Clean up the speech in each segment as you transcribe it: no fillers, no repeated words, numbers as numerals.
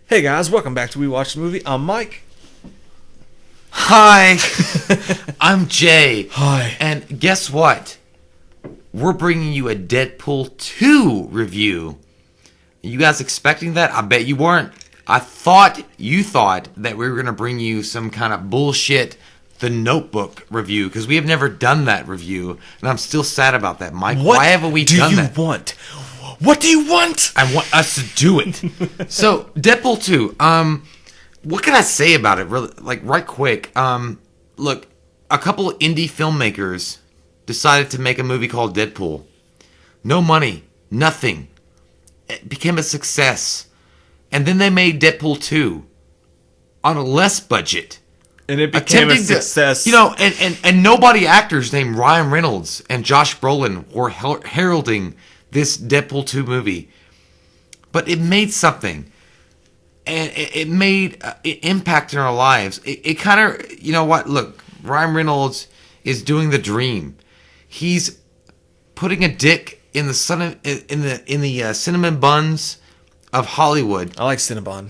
Hey guys, welcome back to We Watched the Movie. I'm Mike. Hi, I'm Jay. Hi. And guess what? We're bringing you a Deadpool 2 review. You guys expecting that? I bet you weren't. You thought that we were going to bring you some kind of bullshit The Notebook review, because we have never done that review, and I'm still sad about that, Mike. Why haven't we done that? What do you want? I want us to do it. So, Deadpool 2. What can I say about it? Really, right quick. Look, a couple of indie filmmakers decided to make a movie called Deadpool. No money, nothing. It became a success. And then they made Deadpool 2 on a less budget. And it became a success. And nobody actors named Ryan Reynolds and Josh Brolin were heralding this Deadpool 2 movie. But it made something. And it made an impact in our lives. It kind of, you know what? Look, Ryan Reynolds is doing the dream. He's putting a dick in the cinnamon buns of Hollywood. I like Cinnabon.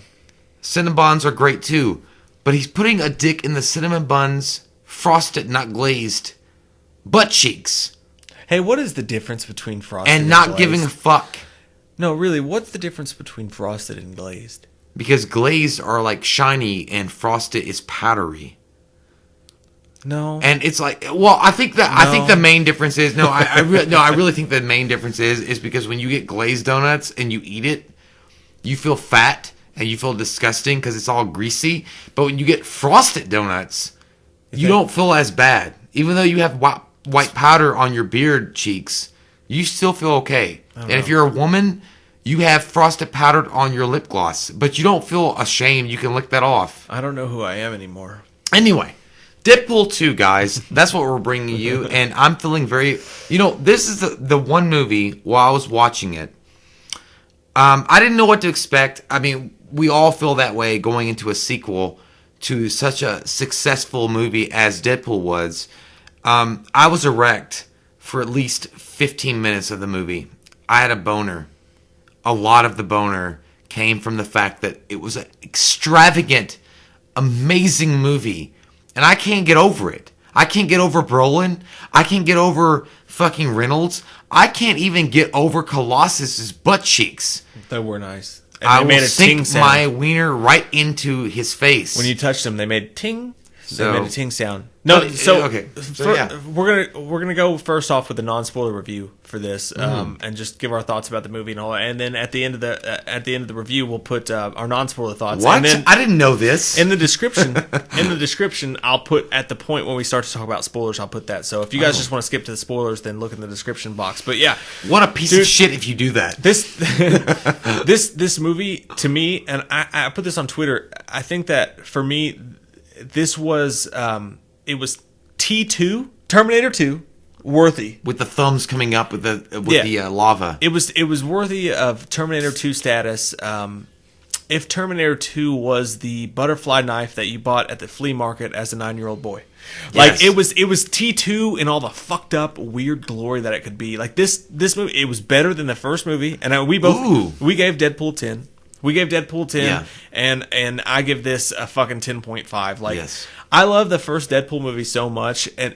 Cinnabons are great too, but he's putting a dick in the cinnamon buns, frosted, not glazed, butt cheeks. Hey, what is the difference between frosted and not glazed? giving a fuck? No, really, what's the difference between frosted and glazed? Because glazed are like shiny and frosted is powdery. No. And it's like, well, I think the main difference is I really think the main difference is because when you get glazed donuts and you eat it, you feel fat and you feel disgusting because it's all greasy. But when you get frosted donuts, you don't feel as bad. Even though you have white powder on your beard cheeks, you still feel okay. And if you're a woman, you have frosted powder on your lip gloss, but you don't feel ashamed. You can lick that off. I don't know who I am anymore. Anyway, Deadpool 2, guys. That's what we're bringing you, and I'm feeling very... this is the one movie, while I was watching it, I didn't know what to expect. I mean, we all feel that way going into a sequel to such a successful movie as Deadpool was. I was erect for at least 15 minutes of the movie. I had a boner. A lot of the boner came from the fact that it was an extravagant, amazing movie. And I can't get over it. I can't get over Brolin. I can't get over fucking Reynolds. I can't even get over Colossus's butt cheeks. They were nice. And I will sink my wiener right into his face. When you touched them, they made ting. So, they made a ting sound. No, so okay. We're gonna go first off with a non-spoiler review for this, and just give our thoughts about the movie and all. And then at the end of the review, we'll put our non-spoiler thoughts. What? And then I didn't know this. In the description, I'll put at the point when we start to talk about spoilers. I'll put that. So if you guys just want to skip to the spoilers, then look in the description box. But yeah, what a piece of shit if you do that. This movie to me, and I put this on Twitter. I think that for me, this was it was T2 Terminator 2 worthy with the thumbs coming up with the lava. It was worthy of Terminator 2 status. If Terminator 2 was the butterfly knife that you bought at the flea market as a 9-year-old boy, like it was T2 in all the fucked up weird glory that it could be. Like this movie, it was better than the first movie, and we gave Deadpool 10. We gave Deadpool 10, and I give this a fucking 10.5. Like, I love the first Deadpool movie so much, and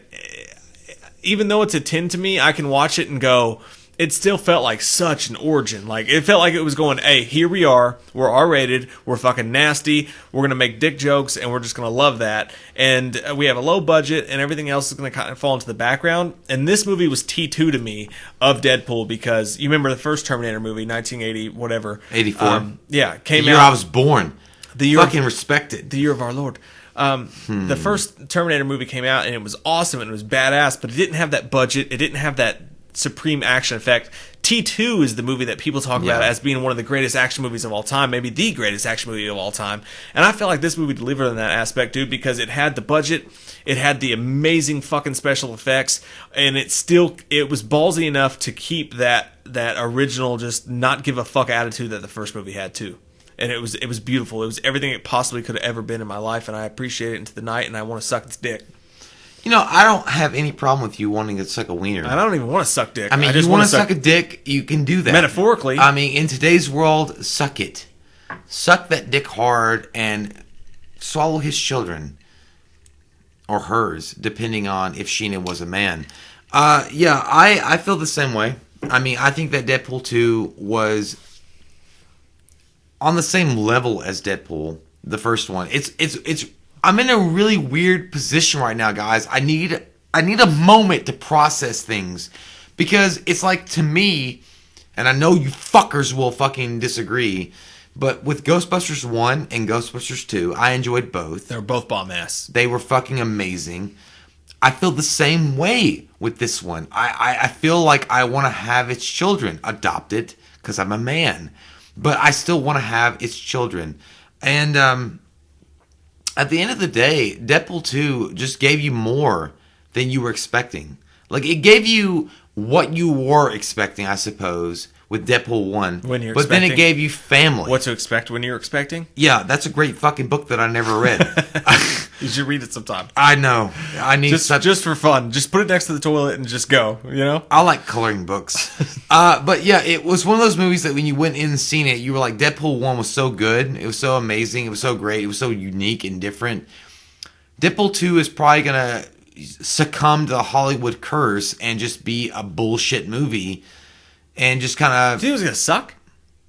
even though it's a 10 to me, I can watch it and go, it still felt like such an origin. Like, it felt like it was going, hey, here we are, we're R-rated, we're fucking nasty, we're gonna make dick jokes, and we're just gonna love that. And we have a low budget, and everything else is gonna kind of fall into the background. And this movie was T2 to me of Deadpool, because you remember the first Terminator movie, 1980, whatever. 84. Came out. The year I was born. The year fucking respected. The year of our Lord. The first Terminator movie came out, and it was awesome, and it was badass, but it didn't have that budget, it didn't have that supreme action effect. T2 is the movie that people talk about as being one of the greatest action movies of all time, maybe the greatest action movie of all time. And I feel like this movie delivered in that aspect, dude, because it had the budget, it had the amazing fucking special effects, and it was ballsy enough to keep that original just not give a fuck attitude that the first movie had too. And it was beautiful. It was everything it possibly could have ever been in my life, and I appreciate it into the night, and I want to suck its dick. I don't have any problem with you wanting to suck a wiener. I don't even want to suck dick. I mean, you want to suck a dick, you can do that. Metaphorically. I mean, in today's world, suck it. suck that dick hard and swallow his children. Or hers, depending on if Sheena was a man. Yeah, I feel the same way. I mean, I think that Deadpool 2 was on the same level as Deadpool, the first one. It's I'm in a really weird position right now, guys. I need a moment to process things. Because it's like, to me, and I know you fuckers will fucking disagree, but with Ghostbusters 1 and Ghostbusters 2, I enjoyed both. They were both bomb ass. They were fucking amazing. I feel the same way with this one. I feel like I want to have its children adopted because I'm a man. But I still want to have its children. And at the end of the day, Deadpool 2 just gave you more than you were expecting. Like, it gave you what you were expecting, I suppose, with Deadpool 1. When you're but expecting, then it gave you family. What to expect when you're expecting? Yeah, that's a great fucking book that I never read. You should read it sometime. I know. I need just for fun. Just put it next to the toilet and just go, you know? I like coloring books. But yeah, it was one of those movies that when you went in and seen it, you were like, Deadpool 1 was so good. It was so amazing. It was so great. It was so unique and different. Deadpool 2 is probably going to succumb to the Hollywood curse and just be a bullshit movie. And just kind of... You think it was going to suck?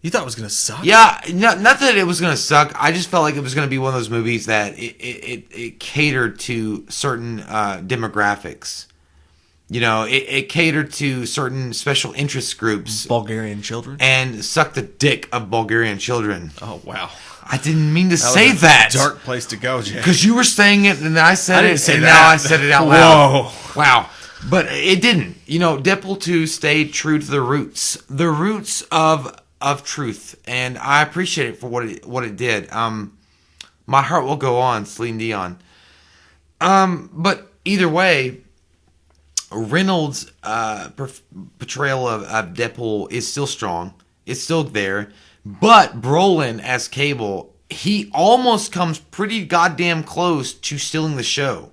You thought it was going to suck? Yeah, not that it was going to suck. I just felt like it was going to be one of those movies that it catered to certain demographics. You know, it catered to certain special interest groups. Bulgarian children? And sucked the dick of Bulgarian children. Oh, wow. I didn't mean to say that. Dark place to go, Jay. Because you were saying it and I said it, and now I said it out loud. Whoa. Wow. But it didn't. You know, Deadpool 2 stayed true to the roots. The roots of truth. And I appreciate it for what it did. My heart will go on, Celine Dion. But either way, Reynolds' portrayal of Deadpool is still strong. It's still there. But Brolin as Cable, he almost comes pretty goddamn close to stealing the show.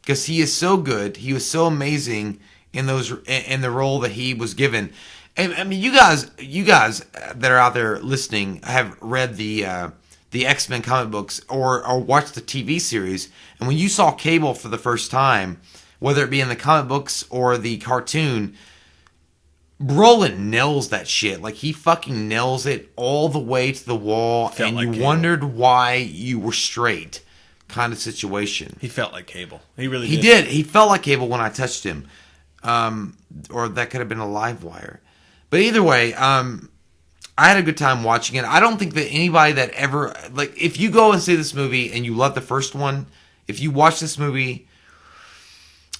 Because he is so good. He was so amazing in the role that he was given. And I mean, you guys that are out there listening have read the X-Men comic books or watched the TV series. And when you saw Cable for the first time, whether it be in the comic books or the cartoon, Brolin nails that shit. Like, he fucking nails it all the way to the wall. And you wondered why you were straight. Kind of situation. He felt like Cable. He really did. He did. He felt like Cable when I touched him. Or that could have been a live wire. But either way, I had a good time watching it. I don't think that anybody that ever... Like, if you go and see this movie and you love the first one, if you watch this movie...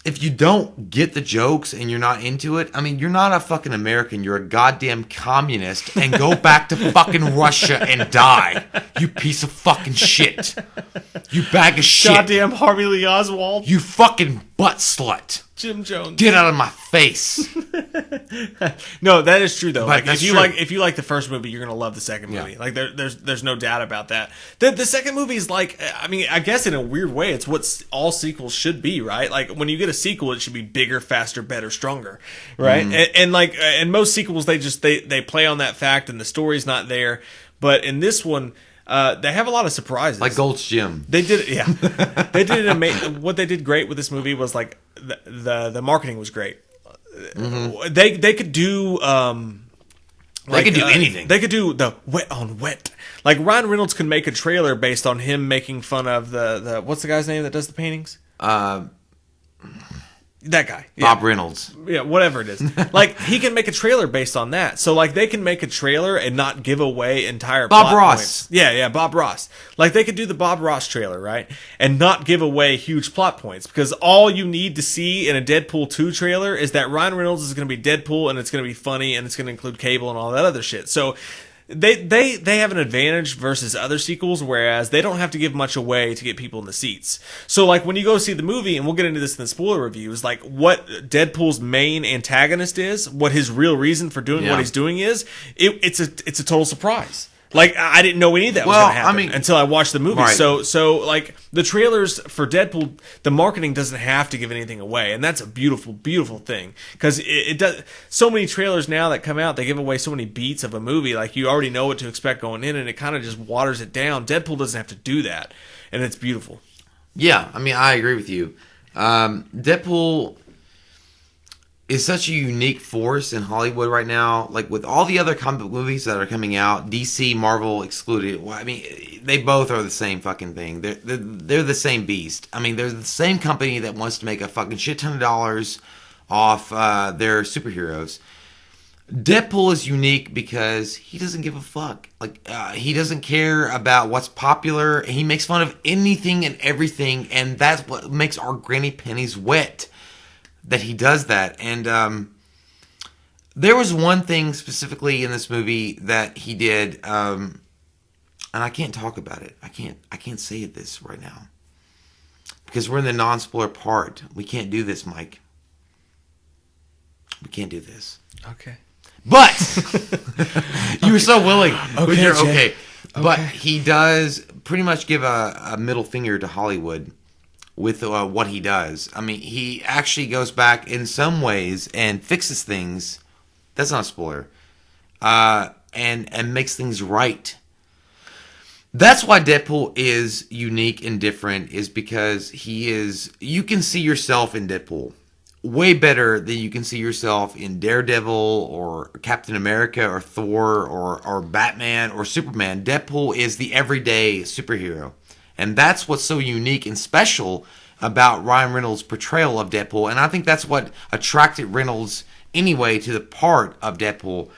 If you don't get the jokes and you're not into it, I mean, you're not a fucking American. You're a goddamn communist and go back to fucking Russia and die. You piece of fucking shit. You bag of shit. Goddamn Harvey Lee Oswald. You fucking butt slut. Jim Jones. Get out of my face. No, that is true though. But like if you like the first movie, you're gonna love the second movie. Yeah. Like there's no doubt about that. The second movie is like, I mean, I guess in a weird way, it's what all sequels should be, right? Like when you get a sequel, it should be bigger, faster, better, stronger, right? Mm. And most sequels, they play on that fact, and the story's not there. But in this one, they have a lot of surprises. Like Gold's Gym. They did it, yeah. They did it what they did great with this movie was like the marketing was great. Mm-hmm. They could do they could do anything. They could do the wet on wet. Like Ryan Reynolds could make a trailer based on him making fun of the what's the guy's name that does the paintings? That guy. Bob Reynolds. Yeah, whatever it is. Like, he can make a trailer based on that. So, like, they can make a trailer and not give away entire Bob plot Ross. points. Yeah, Bob Ross. Like, they could do the Bob Ross trailer, right? And not give away huge plot points. Because all you need to see in a Deadpool 2 trailer is that Ryan Reynolds is going to be Deadpool, and it's going to be funny, and it's going to include Cable and all that other shit. So, they have an advantage versus other sequels, whereas they don't have to give much away to get people in the seats. So, like, when you go see the movie, and we'll get into this in the spoiler reviews, like, what Deadpool's main antagonist is, what his real reason for doing what he's doing is, it's a total surprise. Like, I didn't know any of that was going to happen until I watched the movie. Right. So like, the trailers for Deadpool, the marketing doesn't have to give anything away, and that's a beautiful, beautiful thing. Because it does. So many trailers now that come out, they give away so many beats of a movie. Like, you already know what to expect going in, and it kind of just waters it down. Deadpool doesn't have to do that, and it's beautiful. Yeah, I mean, I agree with you. Deadpool is such a unique force in Hollywood right now. Like, with all the other comic book movies that are coming out, DC, Marvel excluded. Well, I mean, they both are the same fucking thing. They're the same beast. I mean, they're the same company that wants to make a fucking shit ton of dollars off their superheroes. Deadpool is unique because he doesn't give a fuck. Like, he doesn't care about what's popular. He makes fun of anything and everything, and that's what makes our granny panties wet. That he does that. And there was one thing specifically in this movie that he did, and I can't talk about it. I can't say this right now because we're in the non-spoiler part. We can't do this, Mike. We can't do this. Okay. But you were so willing. Okay. Okay. But he does pretty much give a middle finger to Hollywood with what he does. I mean, he actually goes back in some ways and fixes things. That's not a spoiler. And makes things right. That's why Deadpool is unique and different, is because you can see yourself in Deadpool way better than you can see yourself in Daredevil or Captain America or Thor or Batman or Superman. Deadpool is the everyday superhero. And that's what's so unique and special about Ryan Reynolds' portrayal of Deadpool. And I think that's what attracted Reynolds anyway to the part of Deadpool.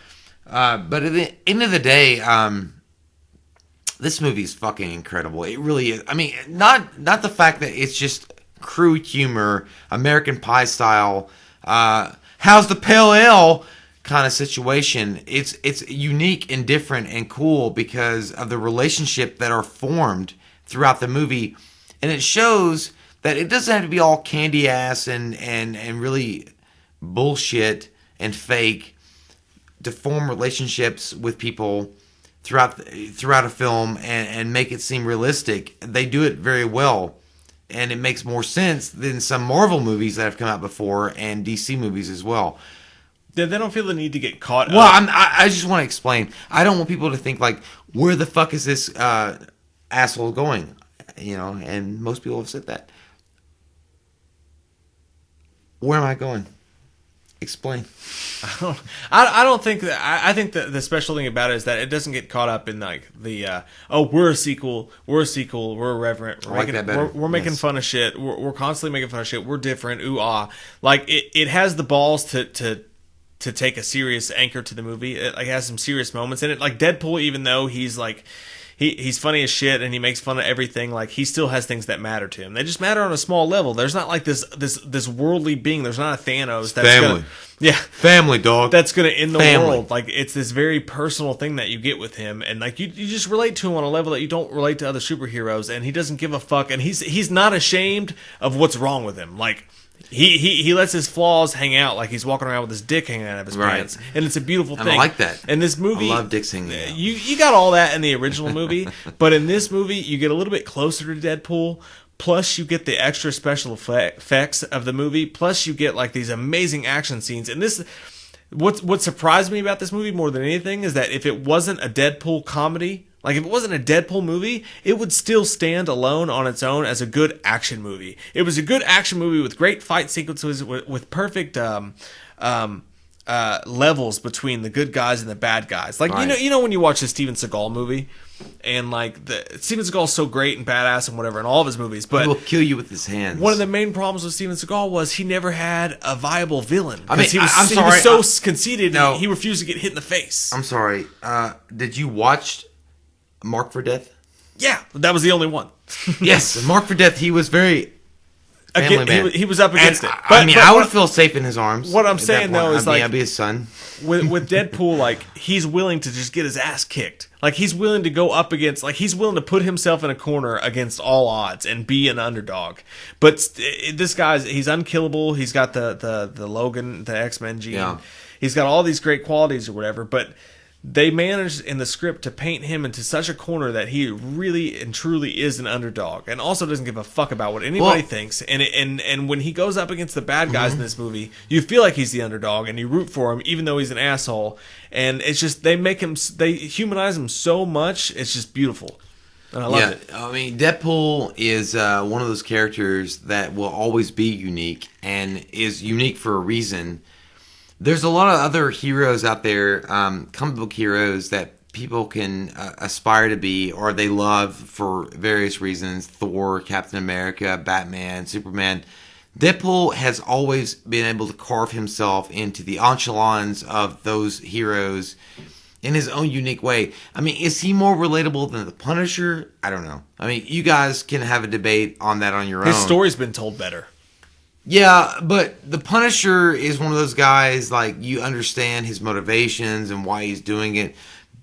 But at the end of the day, this movie is fucking incredible. It really is. I mean, not the fact that it's just crude humor, American Pie style, how's the pale ale kind of situation. It's unique and different and cool because of the relationship that are formed throughout the movie, and it shows that it doesn't have to be all candy ass and really bullshit and fake to form relationships with people throughout a film and make it seem realistic. They do it very well, and it makes more sense than some Marvel movies that have come out before and DC movies as well. They don't feel the need to get caught well, up. I just want to explain. I don't want people to think like, where the fuck is this asshole going? You know, and most people have said that. Where am I going? Explain. I don't think that. I think that the special thing about it is that it doesn't get caught up in like the we're a sequel, we're irreverent, we're making fun of shit, we're constantly making fun of shit, we're different, ooh ah. Like it has the balls to take a serious anchor to the movie. It like has some serious moments in it. Like Deadpool, even though he's like he's funny as shit and he makes fun of everything, like he still has things that matter to him. They just matter on a small level. There's not like this worldly being. There's not a Thanos that's family. Family, dog. That's gonna end the world. Like it's this very personal thing that you get with him, and like you just relate to him on a level that you don't relate to other superheroes. And he doesn't give a fuck, and he's not ashamed of what's wrong with him. Like he lets his flaws hang out, like he's walking around with his dick hanging out of his pants, and it's a beautiful thing. I like that. And this movie, I love dicks hanging out. You got all that in the original movie, but in this movie you get a little bit closer to Deadpool. Plus, you get the extra special effects of the movie. Plus, you get like these amazing action scenes. And this, what surprised me about this movie more than anything is that if it wasn't a Deadpool comedy, like if it wasn't a Deadpool movie, it would still stand alone on its own as a good action movie. It was a good action movie with great fight sequences, with perfect levels between the good guys and the bad guys. Like you know when you watch a Steven Seagal movie. And like Steven Seagal's so great and badass and whatever in all of his movies, but he will kill you with his hands. One of the main problems with Steven Seagal was he never had a viable villain. I mean, he was so conceited. He refused to get hit in the face. I'm sorry. Did you watch Mark for Death? Yeah, that was the only one. Yes, Mark for Death. He was very family man. He was up against it. But I would feel safe in his arms. What I'm saying though is I'd be his son. With Deadpool, like he's willing to just get his ass kicked. Like he's willing to go up against, like he's willing to put himself in a corner against all odds and be an underdog. But this he's unkillable. He's got the Logan, the X-Men gene. Yeah. He's got all these great qualities or whatever. But they managed in the script to paint him into such a corner that he really and truly is an underdog, and also doesn't give a fuck about what anybody thinks. And when he goes up against the bad guys in this movie, you feel like he's the underdog, and you root for him, even though he's an asshole. And it's just they humanize him so much. It's just beautiful. And I love it. I mean, Deadpool is one of those characters that will always be unique, and is unique for a reason. There's a lot of other heroes out there, comic book heroes that people can aspire to be, or they love for various reasons. Thor, Captain America, Batman, Superman. Deadpool has always been able to carve himself into the echelons of those heroes in his own unique way. I mean, is he more relatable than the Punisher? I don't know. I mean, you guys can have a debate on that on your own. His story's been told better. Yeah, but the Punisher is one of those guys, like, you understand his motivations and why he's doing it.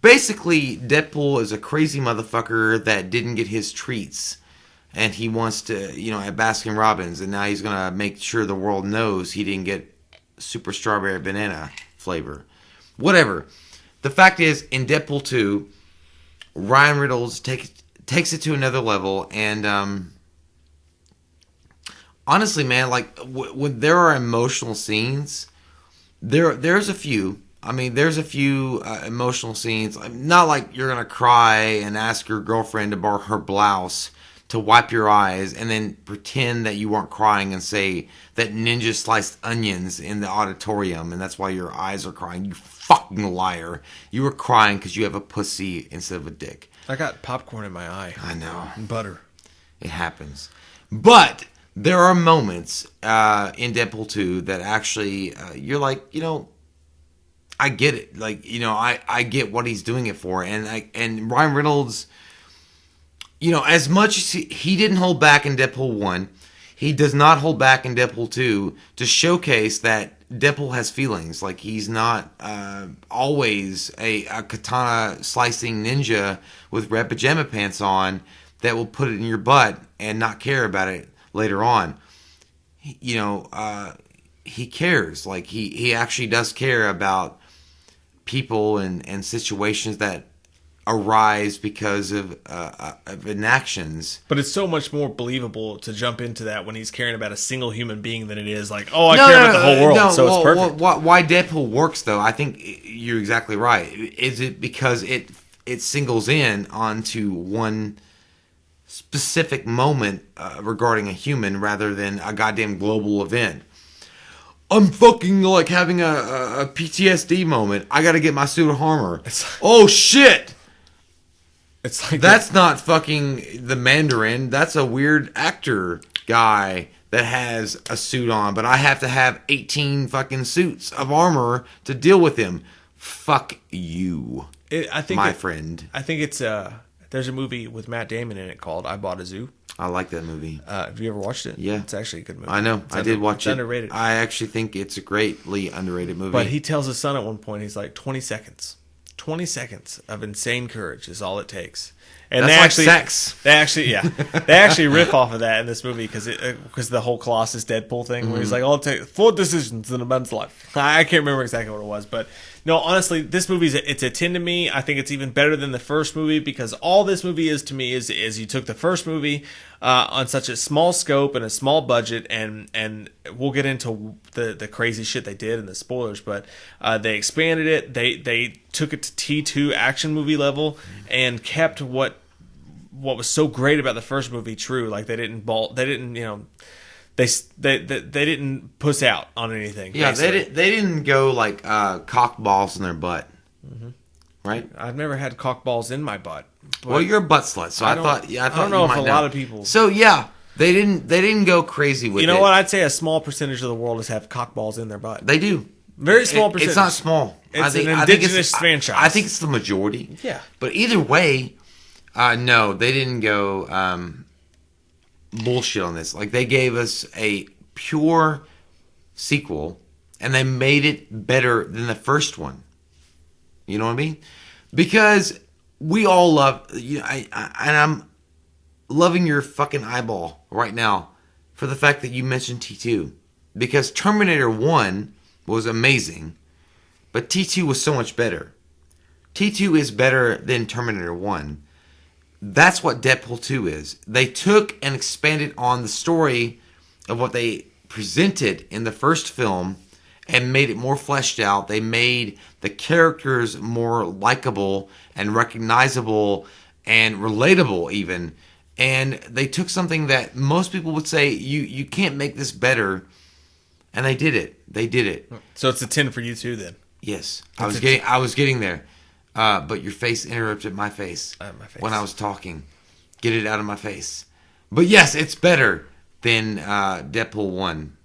Basically, Deadpool is a crazy motherfucker that didn't get his treats. And he wants to, at Baskin Robbins. And now he's going to make sure the world knows he didn't get super strawberry banana flavor. Whatever. The fact is, in Deadpool 2, Ryan Reynolds takes it to another level. And, honestly, man, like, when there are emotional scenes, there's a few. I mean, there's a few emotional scenes. Not like you're going to cry and ask your girlfriend to borrow her blouse to wipe your eyes and then pretend that you weren't crying and say that ninja sliced onions in the auditorium and that's why your eyes are crying. You fucking liar. You were crying because you have a pussy instead of a dick. I got popcorn in my eye. I know. And butter. It happens. But there are moments in Deadpool 2 that actually you're like, I get it. Like, I get what he's doing it for. And Ryan Reynolds, as much as he didn't hold back in Deadpool 1, he does not hold back in Deadpool 2 to showcase that Deadpool has feelings. Like, he's not always a katana slicing ninja with red pajama pants on that will put it in your butt and not care about it later on. He cares. Like, he actually does care about people and situations that arise because of inactions. But it's so much more believable to jump into that when he's caring about a single human being than it is like, I care about the whole world, so it's perfect. Why Deadpool works, though, I think you're exactly right. Is it because it singles in onto one specific moment regarding a human rather than a goddamn global event? I'm fucking like having a PTSD moment. I gotta get my suit of armor. Oh shit! It's like that's not fucking the Mandarin. That's a weird actor guy that has a suit on, but I have to have 18 fucking suits of armor to deal with him. Fuck you, my friend. I think it's there's a movie with Matt Damon in it called I Bought a Zoo. I like that movie. Have you ever watched it? Yeah. It's actually a good movie. I know. I did watch it. It's underrated. I actually think it's a greatly underrated movie. But he tells his son at one point, he's like, 20 seconds. 20 seconds of insane courage is all it takes. And that's like sex. They actually riff off of that in this movie because the whole Colossus Deadpool thing where he's like, I'll take 4 decisions in a man's life. I can't remember exactly what it was, but no, honestly, this movie's it's a 10 to me. I think it's even better than the first movie because all this movie is to me is you took the first movie on such a small scope and a small budget, and we'll get into the crazy shit they did and the spoilers, but they expanded it. They took it to T2 action movie level and kept what was so great about the first movie true. Like they didn't they didn't puss out on anything. Yeah, basically. They didn't go like cock balls in their butt. Mm-hmm. Right? I've never had cock balls in my butt. Well, you're a butt slut, so I thought I don't know if a lot of people. So yeah, they didn't go crazy with it. You know what? I'd say a small percentage of the world has have cock balls in their butt. They do. Very small percentage. It's not small. It's an indigenous franchise. I think it's the majority. Yeah. But either way, no, they didn't go bullshit on this. Like, they gave us a pure sequel, and they made it better than the first one. You know what I mean? Because we all love, and I'm loving your fucking eyeball right now for the fact that you mentioned T2. Because Terminator 1 was amazing, but T2 was so much better. T2 is better than Terminator 1. That's what Deadpool 2 is. They took and expanded on the story of what they presented in the first film and made it more fleshed out. They made the characters more likable and recognizable and relatable even. And they took something that most people would say, you can't make this better. And they did it. They did it. So it's a 10 for you too then? Yes. I was getting there. But your face interrupted my face, when I was talking. Get it out of my face. But yes, it's better than Deadpool 1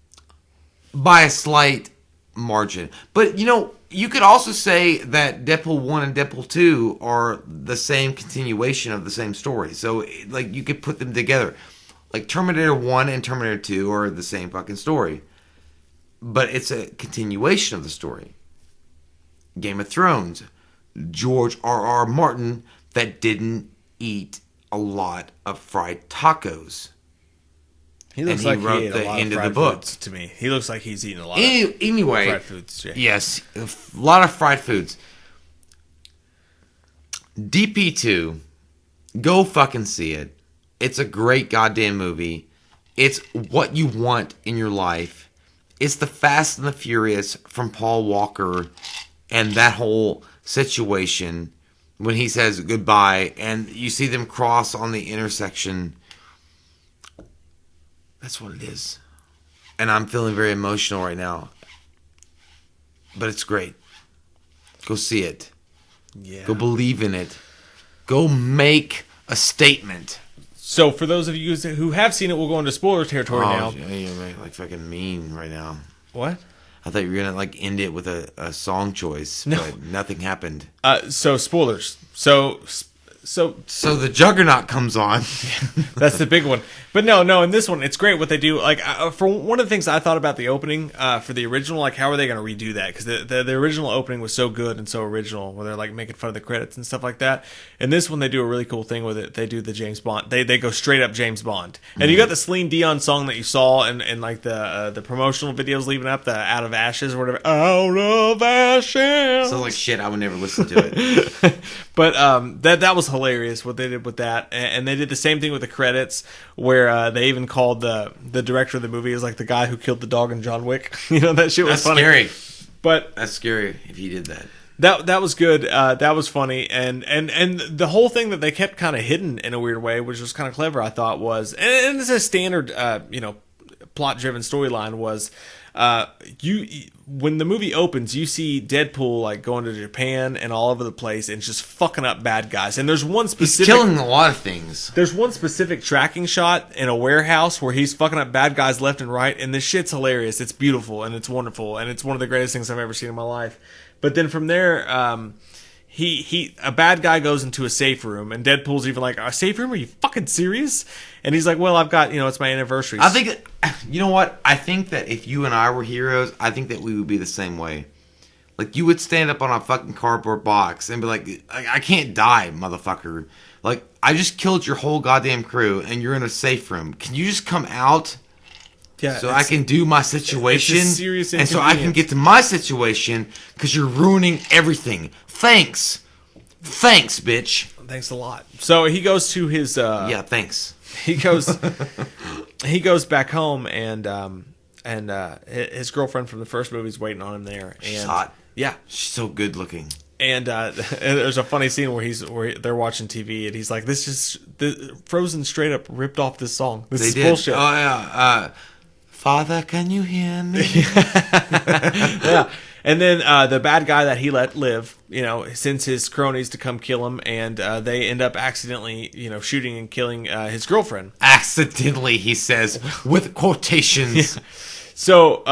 by a slight margin. But, you could also say that Deadpool 1 and Deadpool 2 are the same continuation of the same story. So, you could put them together. Like, Terminator 1 and Terminator 2 are the same fucking story. But it's a continuation of the story. Game of Thrones. George R.R. Martin that didn't eat a lot of fried tacos. He looks like he ate a lot of fried foods to me. He looks like he's eating a lot of fried foods. Jay. Yes, a lot of fried foods. DP2, go fucking see it. It's a great goddamn movie. It's what you want in your life. It's the Fast and the Furious from Paul Walker and that whole situation when he says goodbye and you see them cross on the intersection. That's what it is. And I'm feeling very emotional right now. But it's great. Go see it. Yeah. Go believe in it. Go make a statement. So for those of you who have seen it, we'll go into spoiler territory now. You're like fucking mean right now. What? I thought you were gonna end it with a song choice, but nothing happened. So spoilers. So the Juggernaut comes on. That's the big one. But no, in this one, it's great what they do. For one of the things I thought about the opening for the original, how are they going to redo that? Because the original opening was so good and so original, where they're making fun of the credits and stuff like that. And this one, they do a really cool thing with it. They do the James Bond. They go straight up James Bond. And you got the Celine Dion song that you saw in the promotional videos leading up, the Out of Ashes or whatever. Out of Ashes. So shit, I would never listen to it. But that was hilarious what they did with that, and they did the same thing with the credits, where they even called the director of the movie as the guy who killed the dog in John Wick. That shit was funny. Scary. But that's scary if he did that. That was good. That was funny, and the whole thing that they kept kind of hidden in a weird way, which was kind of clever, I thought, was, and it's a standard plot-driven storyline, was when the movie opens, you see Deadpool going to Japan and all over the place and just fucking up bad guys. And there's one specific, he's killing a lot of things. There's one specific tracking shot in a warehouse where he's fucking up bad guys left and right, and this shit's hilarious. It's beautiful and it's wonderful, and it's one of the greatest things I've ever seen in my life. But then from there, a bad guy goes into a safe room, and Deadpool's even like, a safe room? Are you fucking serious? And he's like, well, I've got, it's my anniversary. I think, you know what? I think that if you and I were heroes, I think that we would be the same way. You would stand up on a fucking cardboard box and be like, I can't die, motherfucker. I just killed your whole goddamn crew, and you're in a safe room. Can you just come out? Yeah, so I can do my situation, and so I can get to my situation, because you're ruining everything. Thanks, bitch. Thanks a lot. So he goes to his. Yeah, thanks. He goes back home, and his girlfriend from the first movie is waiting on him there. And, she's hot. Yeah, she's so good looking. And there's a funny scene where they're watching TV, and he's like, Frozen straight up ripped off this song. This is bullshit. Oh yeah. Father, can you hear me? Yeah. And then the bad guy that he let live, sends his cronies to come kill him, and they end up accidentally, shooting and killing his girlfriend. Accidentally, he says, with quotations. Yeah. So,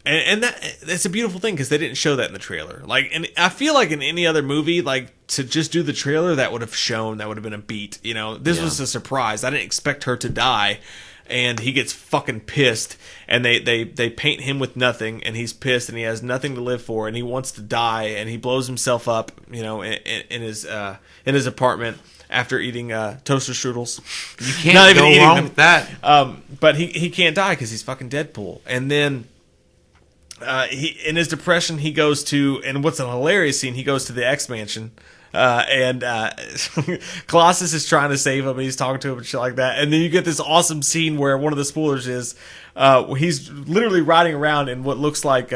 and that's a beautiful thing, because they didn't show that in the trailer. And I feel like in any other movie, to just do the trailer, that would have been a beat. This was a surprise. I didn't expect her to die. And he gets fucking pissed, and they paint him with nothing, and he's pissed, and he has nothing to live for, and he wants to die, and he blows himself up, in his apartment after eating toaster strudels. You can't go wrong with that. But he can't die because he's fucking Deadpool. And then he in his depression he goes to, and what's an hilarious scene, he goes to the X Mansion. And Colossus is trying to save him, and he's talking to him and shit like that. And then you get this awesome scene where one of the spoilers is he's literally riding around in what looks like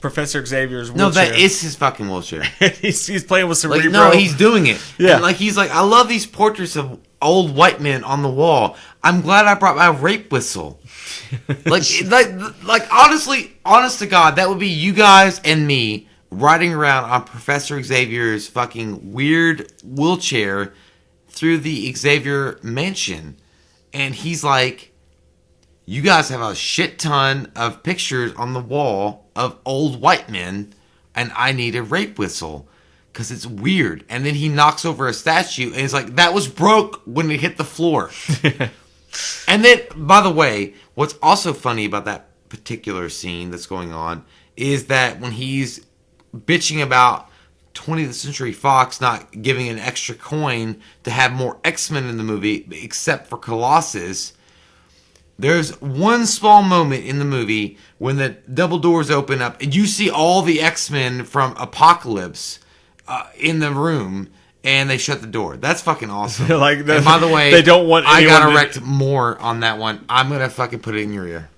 Professor Xavier's wheelchair. No, that is his fucking wheelchair. he's playing with Cerebro. Like, no, he's doing it. Yeah. And, like, he's like, I love these portraits of old white men on the wall. I'm glad I brought my rape whistle. like honestly, honest to God, that would be you guys and me riding around on Professor Xavier's fucking weird wheelchair through the Xavier mansion. And he's like, you guys have a shit ton of pictures on the wall of old white men, and I need a rape whistle because it's weird. And then he knocks over a statue, and he's like, that was broke when it hit the floor. And then, by the way, what's also funny about that particular scene that's going on is that when he's bitching about 20th Century Fox not giving an extra coin to have more X-Men in the movie, except for Colossus, there's one small moment in the movie when the double doors open up and you see all the X-Men from Apocalypse in the room, and they shut the door. That's fucking awesome. And by the way, they don't want I got erect more on that one. I'm going to fucking put it in your ear.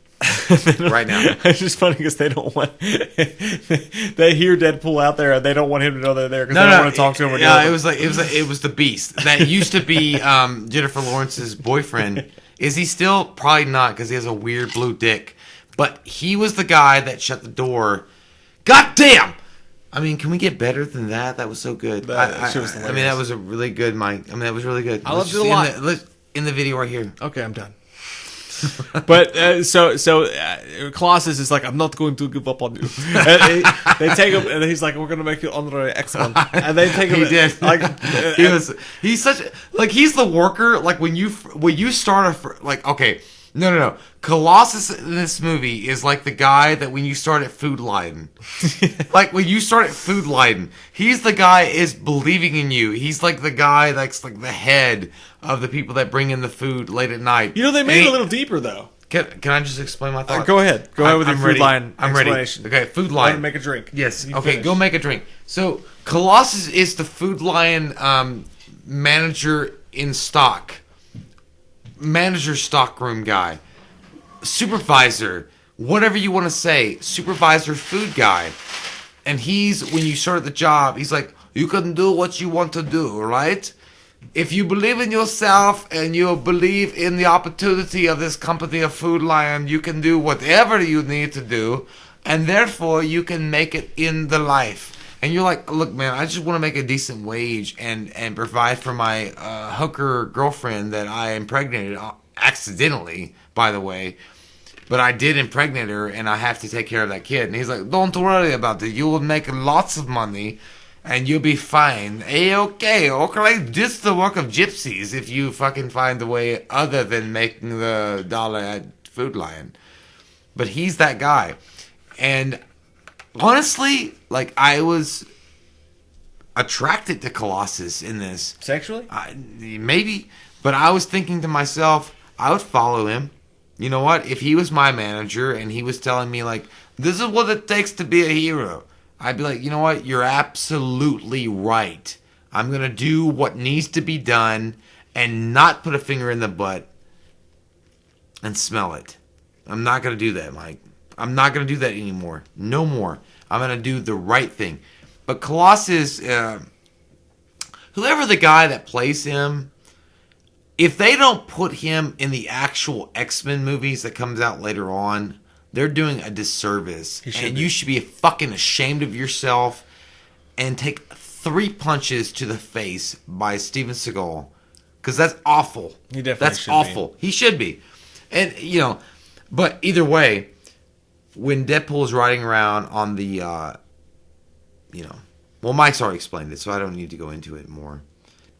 Right now. It's just funny because they don't want they hear Deadpool out there and they don't want him to know they're there because they don't want to talk to him. Yeah, it was the Beast that used to be Jennifer Lawrence's boyfriend. Is he still? Probably not, because he has a weird blue dick. But he was the guy that shut the door. God damn! I mean, can we get better than that? That was so good. I mean, that was a really good mic. I mean, that was really good. I loved it a lot. In the video right here. Okay, I'm done. But so Colossus is like, I'm not going to give up on you. And they take him, and he's like, we're going to make you honorary X-Men. And they take him. He did. Like he's such like he's the worker. Like when you start okay. No. Colossus in this movie is like the guy that when you start at Food Lion. Like when you start at Food Lion, he's the guy is believing in you. He's like the guy that's like the head of the people that bring in the food late at night. You know, they made it a little deeper though. Can I just explain my thought? Go ahead. Go ahead with your Food Lion explanation. I'm ready. Okay, Food Lion. Make a drink. Yes. Okay, go make a drink. So Colossus is the Food Lion manager in stock. Manager stockroom guy. Supervisor, whatever you want to say, supervisor food guy. And he's, when you start the job, he's like, you can do what you want to do, right? If you believe in yourself and you believe in the opportunity of this company of Food Lion, you can do whatever you need to do, and therefore you can make it in the life. And you're like, look, man, I just want to make a decent wage and provide for my hooker girlfriend that I impregnated accidentally, by the way. But I did impregnate her, and I have to take care of that kid. And he's like, don't worry about it. You will make lots of money, and you'll be fine. Okay. This is the work of gypsies if you fucking find a way other than making the dollar at Food Lion. But he's that guy. And honestly, like, I was attracted to Colossus in this. Sexually? Maybe. But I was thinking to myself, I would follow him. You know what? If he was my manager and he was telling me, like, this is what it takes to be a hero, I'd be like, you know what? You're absolutely right. I'm going to do what needs to be done and not put a finger in the butt and smell it. I'm not going to do that, Mike. I'm not going to do that anymore. No more. I'm going to do the right thing. But Colossus, whoever the guy that plays him, if they don't put him in the actual X-Men movies that comes out later on, they're doing a disservice. You should be fucking ashamed of yourself and take 3 punches to the face by Steven Seagal. Because that's awful. He definitely That's awful. Be. He should be. And, you know, but either way, when Deadpool is riding around on the, well, Mike's already explained it, so I don't need to go into it more.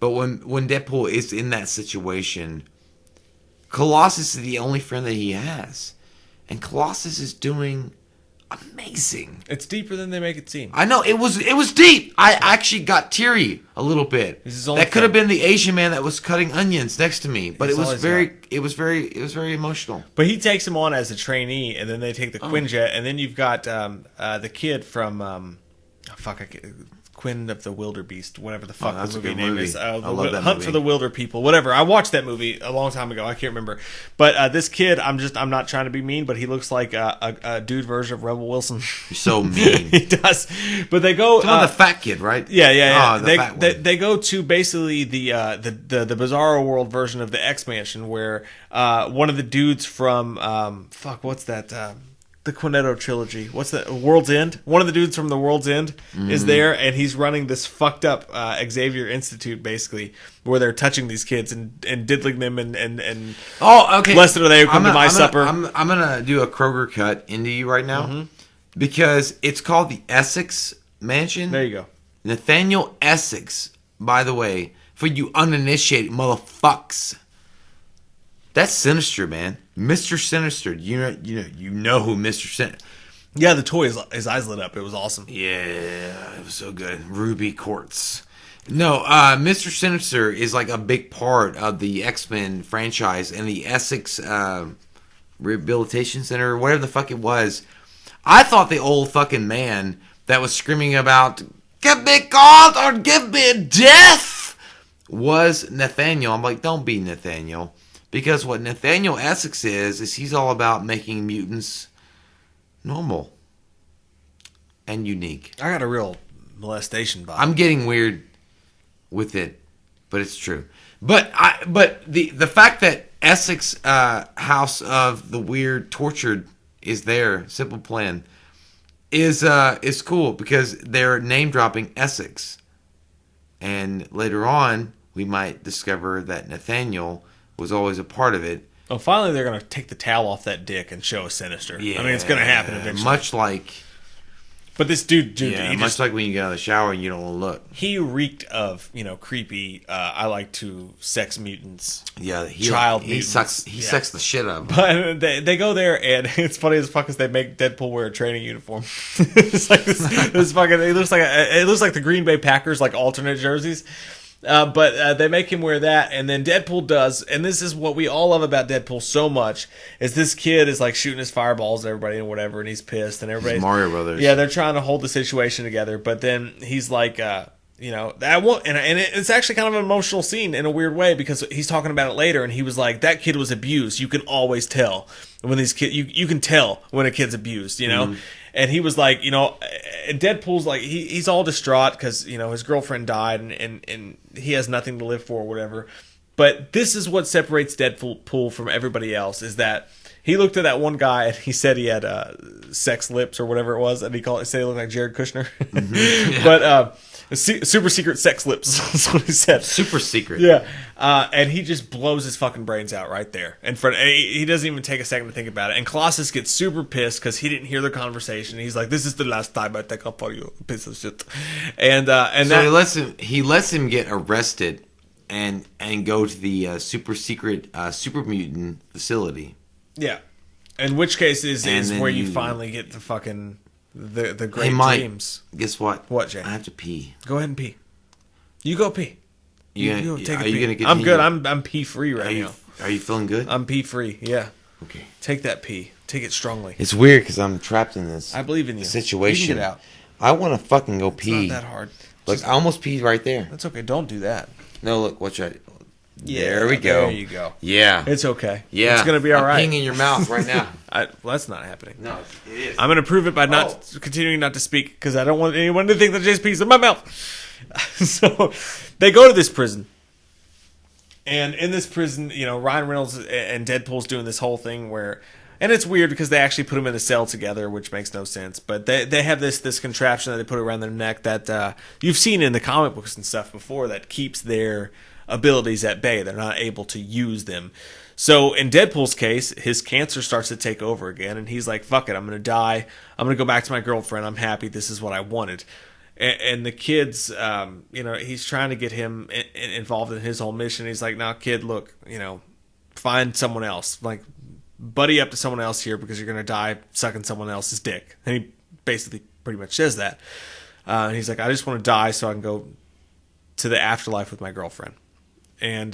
But when Deadpool is in that situation, Colossus is the only friend that he has. And Colossus is doing amazing. It's deeper than they make it seem. I know it was deep. I actually got teary a little bit. That could have been the Asian man that was cutting onions next to me, but it was very emotional. But he takes him on as a trainee, and then they take the Quinjet, and then you've got the kid from Quinn of the Wildebeest, whatever the fuck the movie name is. I love that Hunt movie. for the Wilder People, whatever. I watched that movie a long time ago. I can't remember. But this kid, I'm not trying to be mean, but he looks like a dude version of Rebel Wilson. You're so mean. He does. But they go. The fat kid, right? Yeah. Oh, they go to basically the Bizarro World version of the X-Mansion, where one of the dudes from what's that? The Cornetto trilogy. What's that? World's End? One of the dudes from the World's End is there, and he's running this fucked up Xavier Institute, basically, where they're touching these kids and diddling them and okay. Blessed are they who come to my supper. I'm gonna do a Kroger cut into you right now because it's called the Essex Mansion. There you go. Nathaniel Essex, by the way, for you uninitiated motherfucks. That's Sinister, man. Mr. Sinister. You know who Mr. Sinister. Yeah, the toy, his eyes lit up. It was awesome. Yeah, it was so good. Ruby quartz. No, Mr. Sinister is like a big part of the X-Men franchise and the Essex Rehabilitation Center, or whatever the fuck it was. I thought the old fucking man that was screaming about, "Give me God or give me death," was Nathaniel. I'm like, don't be Nathaniel. Because what Nathaniel Essex is he's all about making mutants normal and unique. I got a real molestation vibe. I'm getting weird with it, but it's true. But the fact that Essex House of the Weird Tortured is there, Simple Plan, is cool because they're name dropping Essex, and later on we might discover that Nathaniel was always a part of it. Oh, finally they're going to take the towel off that dick and show a Sinister. Yeah, I mean, it's going to happen eventually. Much like... But this dude much like when you get out of the shower and you don't want to look. He reeked of, creepy, I like to sex mutants. Yeah, child mutants. He sucks the shit out of them. But they go there, and it's funny as fuck as they make Deadpool wear a training uniform. It's like this fucking... It looks like the Green Bay Packers, like alternate jerseys. But they make him wear that, and then Deadpool does, and this is what we all love about Deadpool so much, is this kid is like shooting his fireballs at everybody and whatever, and he's pissed, and everybody's... Mario Brothers. Yeah, they're trying to hold the situation together, but then he's like, that won't, and it's actually kind of an emotional scene in a weird way, because he's talking about it later, and he was like, that kid was abused. You can always tell when these kids, you can tell when a kid's abused, And he was like, Deadpool's like, he's all distraught because, his girlfriend died and he has nothing to live for or whatever. But this is what separates Deadpool from everybody else, is that he looked at that one guy and he said he had sex lips or whatever it was, and said he looked like Jared Kushner. Mm-hmm. Yeah. But super secret sex lips. That's what he said. Super secret. Yeah. And he just blows his fucking brains out right there. And he doesn't even take a second to think about it. And Colossus gets super pissed because he didn't hear the conversation. He's like, "This is the last time I take up for you, piece of shit." And so he lets him get arrested and go to the super secret super mutant facility. Yeah. In which case is where you finally get the fucking the great dreams. Guess what? What, Jay? I have to pee. Go ahead and pee. You go pee. You take a pee. You gonna continue? I'm good. I'm pee free right now. Are you feeling good? I'm pee free. Yeah. Okay. Take that pee. Take it strongly. It's weird because I'm trapped in this. I believe in you. Situation. You can get out. I want to fucking go pee. It's not that hard. Look, I almost peed right there. That's okay. Don't do that. No, look. Watch out. Yeah, there we go. There you go. Yeah. It's okay. Yeah. It's going to be all right. I'm peeing in your mouth right now. Well, that's not happening. No, it is. I'm going to prove it by continuing not to speak, because I don't want anyone to think that Jay's pee's in my mouth. So they go to this prison. And in this prison, Ryan Reynolds and Deadpool's doing this whole thing where... And it's weird because they actually put them in a cell together, which makes no sense. But they have this contraption that they put around their neck that you've seen in the comic books and stuff before that keeps their abilities at bay. They're not able to use them. So in Deadpool's case, his cancer starts to take over again, and he's like, fuck it, I'm going to die. I'm going to go back to my girlfriend. I'm happy. This is what I wanted. And the kid's, he's trying to get him involved in his whole mission. He's like, "No, kid, look, find someone else. Like, buddy up to someone else here because you're going to die sucking someone else's dick. And he basically pretty much says that. And he's like, I just want to die so I can go to the afterlife with my girlfriend. And,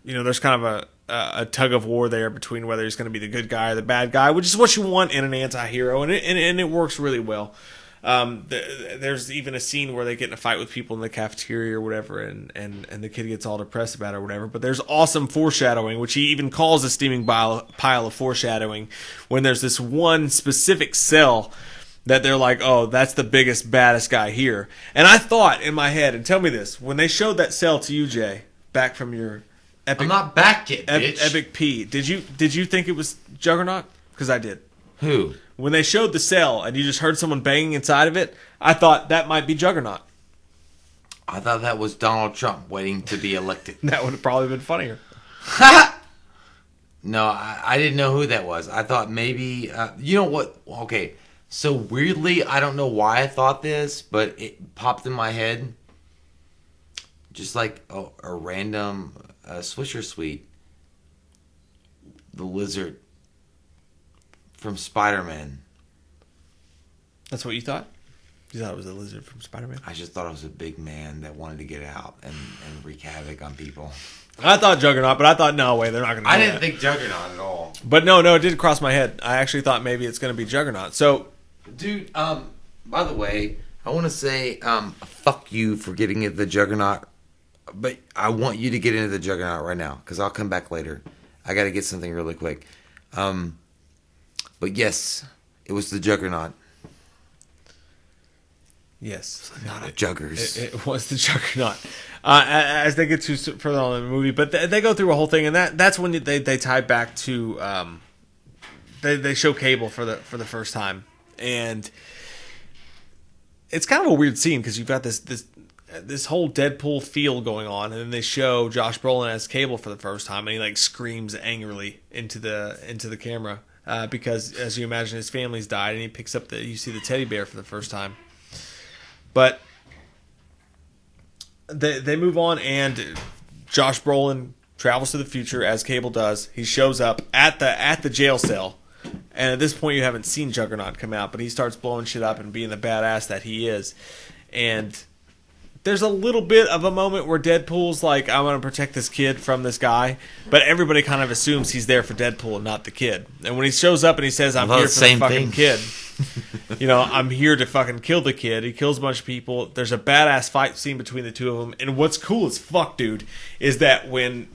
there's kind of a tug of war there between whether he's going to be the good guy or the bad guy, which is what you want in an anti-hero, and it works really well. There's even a scene where they get in a fight with people in the cafeteria or whatever, and the kid gets all depressed about it or whatever. But there's awesome foreshadowing, which he even calls a steaming pile of foreshadowing, when there's this one specific cell that they're like, oh, that's the biggest, baddest guy here. And I thought in my head, and tell me this, when they showed that cell to you, Jay, back from your epic, I'm not back yet, bitch. Epic P. Did you think it was Juggernaut? Because I did. Who? When they showed the cell and you just heard someone banging inside of it, I thought that might be Juggernaut. I thought that was Donald Trump waiting to be elected. That would have probably been funnier. No, I didn't know who that was. I thought maybe, you know what? Okay, so weirdly, I don't know why I thought this, but it popped in my head. Just like a random Swisher Sweet. The lizard from Spider-Man. That's what you thought? You thought it was a lizard from Spider-Man? I just thought it was a big man that wanted to get out and wreak havoc on people. I thought Juggernaut, but I thought, no way, they're not going to do I didn't think Juggernaut at all. But no, it did cross my head. I actually thought maybe it's going to be Juggernaut. So, dude, by the way, I want to say fuck you for getting into the Juggernaut, but I want you to get into the Juggernaut right now, because I'll come back later. I got to get something really quick. But yes, it was the Juggernaut. Yes. Not a Juggers. It was the Juggernaut. As they get to further on in the movie, but they go through a whole thing, and that's when they tie back to they show Cable for the first time, and it's kind of a weird scene because you've got this whole Deadpool feel going on, and then they show Josh Brolin as Cable for the first time, and he like screams angrily into the camera because, as you imagine, his family's died, and he picks up you see the teddy bear for the first time. But they move on, and Josh Brolin travels to the future as Cable does. He shows up at the jail cell, and at this point you haven't seen Juggernaut come out, but he starts blowing shit up and being the badass that he is. And there's a little bit of a moment where Deadpool's like, I'm going to protect this kid from this guy, but everybody kind of assumes he's there for Deadpool and not the kid. And when he shows up and he says, I'm here for the fucking kid, I'm here to fucking kill the kid. He kills a bunch of people. There's a badass fight scene between the two of them. And what's cool as fuck, dude, is that when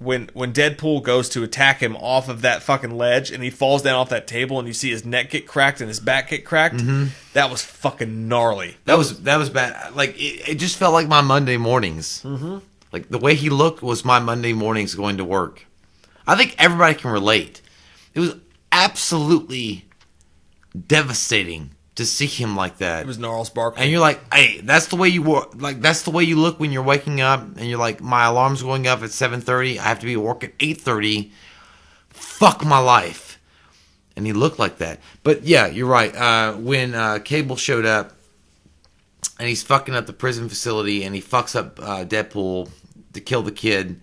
when Deadpool goes to attack him off of that fucking ledge and he falls down off that table and you see his neck get cracked and his back get cracked, that was fucking gnarly. That was bad. Like it just felt like my Monday mornings. Mm-hmm. Like the way he looked was my Monday mornings going to work. I think everybody can relate. It was absolutely devastating to see him like that. It was Gnarls Barkley. And you're like, hey, that's the way you that's the way you look when you're waking up and you're like, my alarm's going up at 7:30. I have to be at work at 8:30. Fuck my life. And he looked like that. But yeah, you're right. When Cable showed up and he's fucking up the prison facility and he fucks up Deadpool to kill the kid.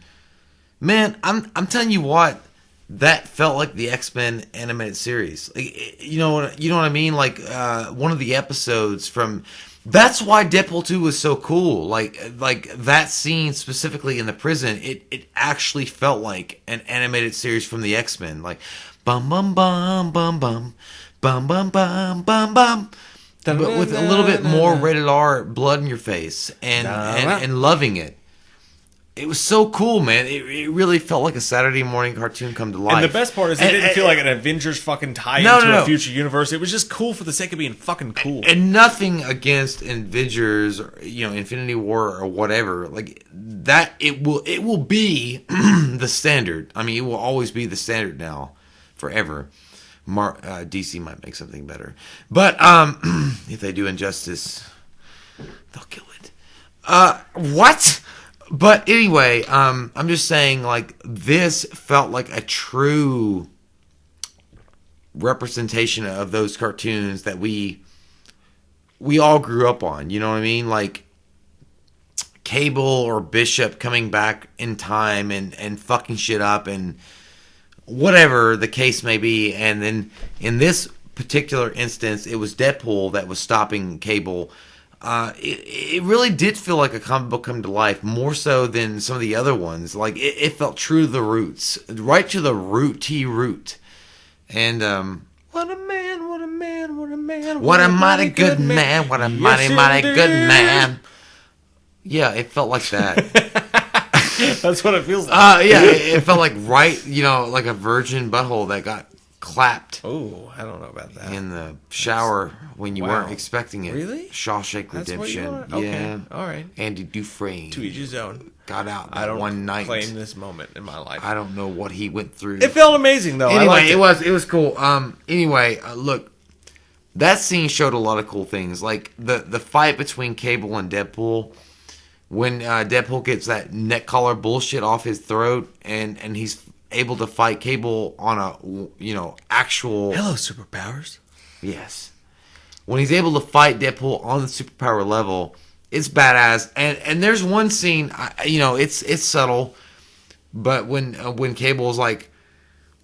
Man, I'm telling you what, that felt like the X-Men animated series. Like, you know what I mean? Like one of the episodes from. That's why Deadpool 2 was so cool. Like that scene specifically in the prison, it actually felt like an animated series from the X-Men. Like bum bum bum bum bum bum bum bum bum bum. But with a little bit more rated R blood in your face and loving it. It was so cool, man. It really felt like a Saturday morning cartoon come to life. And the best part is it didn't feel like an Avengers fucking tie-in to a future universe. It was just cool for the sake of being fucking cool. And nothing against Avengers or, Infinity War or whatever. Like that it will be the standard. I mean, it will always be the standard now forever. DC might make something better. But if they do Injustice, they'll kill it. What? But anyway, I'm just saying, like, this felt like a true representation of those cartoons that we all grew up on. You know what I mean? Like, Cable or Bishop coming back in time and fucking shit up and whatever the case may be. And then in this particular instance, it was Deadpool that was stopping Cable. It really did feel like a comic book come to life, more so than some of the other ones. Like, it felt true to the roots, right to the root. And, what a man, what a man, what a man. What a mighty good man. What a mighty good man. Yeah, it felt like that. That's what it feels like. Yeah, it felt like like a virgin butthole that got clapped. Oh, I don't know about that. In the shower when you weren't expecting it. Really? Shawshank Redemption. Okay. Yeah. All right. Andy Dufresne. To each his own. Got out that I don't one night. claim this moment in my life. I don't know what he went through. It felt amazing though. Anyway, it was cool. Anyway, look, that scene showed a lot of cool things. Like the fight between Cable and Deadpool. When Deadpool gets that neck collar bullshit off his throat, and he's able to fight Cable on a actual hello superpowers. Yes, when he's able to fight Deadpool on the superpower level, it's badass. And there's one scene, it's subtle, but when Cable is like,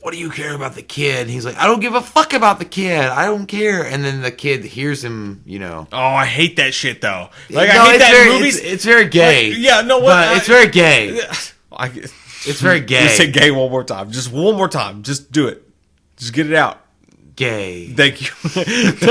"What do you care about the kid?" And he's like, "I don't give a fuck about the kid. I don't care." And then the kid hears him, Oh, I hate that shit though. Like, I hate that in movies. It's very gay. Like, yeah, no, what? It's very gay. It's very gay. Just say gay one more time. Just one more time. Just do it. Just get it out. Gay. Thank you. It's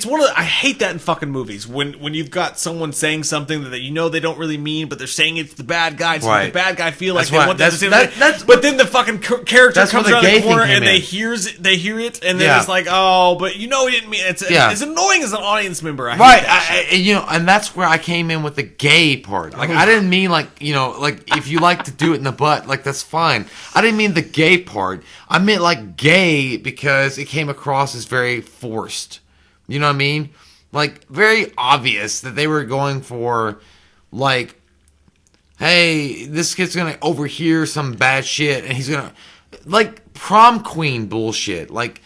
one of the, I hate that in fucking movies when you've got someone saying something that they don't really mean, but they're saying it's the bad guy, so the bad guy feel like they want that to say that. But then the fucking character comes around the corner and they hear it, and they're just like, oh, but he didn't mean it. It's annoying as an audience member. And that's where I came in with the gay part. Like, I didn't mean like if you like to do it in the butt, like that's fine. I didn't mean the gay part. I meant like gay because it came across as very forced. You know what I mean? Like, very obvious that they were going for, like, hey, this kid's gonna overhear some bad shit and he's gonna, like, prom queen bullshit. Like,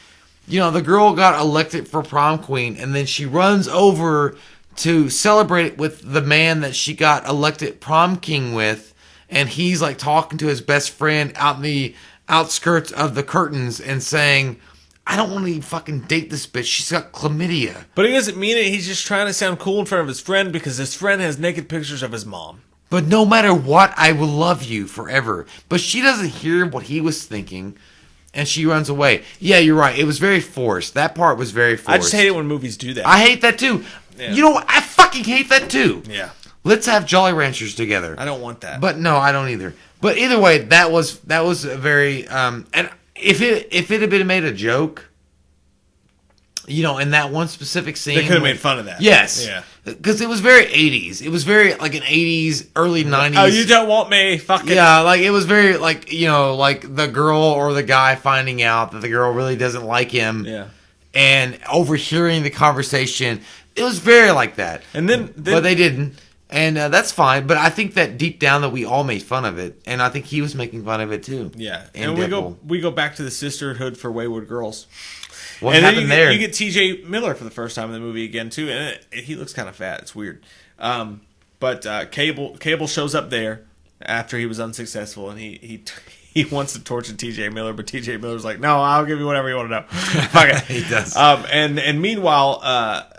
the girl got elected for prom queen and then she runs over to celebrate it with the man that she got elected prom king with, and he's like talking to his best friend out in the outskirts of the curtains and saying, "I don't want to fucking date this bitch. She's got chlamydia." But he doesn't mean it. He's just trying to sound cool in front of his friend because his friend has naked pictures of his mom. But no matter what, I will love you forever. But she doesn't hear what he was thinking, and she runs away. Yeah, you're right. It was very forced. That part was very forced. I just hate it when movies do that. I hate that too. Yeah. You know what? I fucking hate that too. Yeah. Let's have Jolly Ranchers together. I don't want that. But no, I don't either. But either way, that was a very and if it had been made a joke, in that one specific scene, they could have made fun of that. Yes. Yeah. Because it was very 80s. It was very like an 80s, early 90s. Oh, you don't want me? Fuck it. Yeah, like it was very like like the girl or the guy finding out that the girl really doesn't like him. Yeah. And overhearing the conversation. It was very like that. And then but they didn't. And that's fine, but I think that deep down that we all made fun of it, and I think he was making fun of it too. Yeah, and we go back to the Sisterhood for Wayward Girls. What happened there? You get T.J. Miller for the first time in the movie again too, and he looks kind of fat. It's weird. But Cable shows up there after he was unsuccessful, and he wants to torture T.J. Miller, but T.J. Miller's like, "No, I'll give you whatever you want to know." Fuck it. He does. And meanwhile,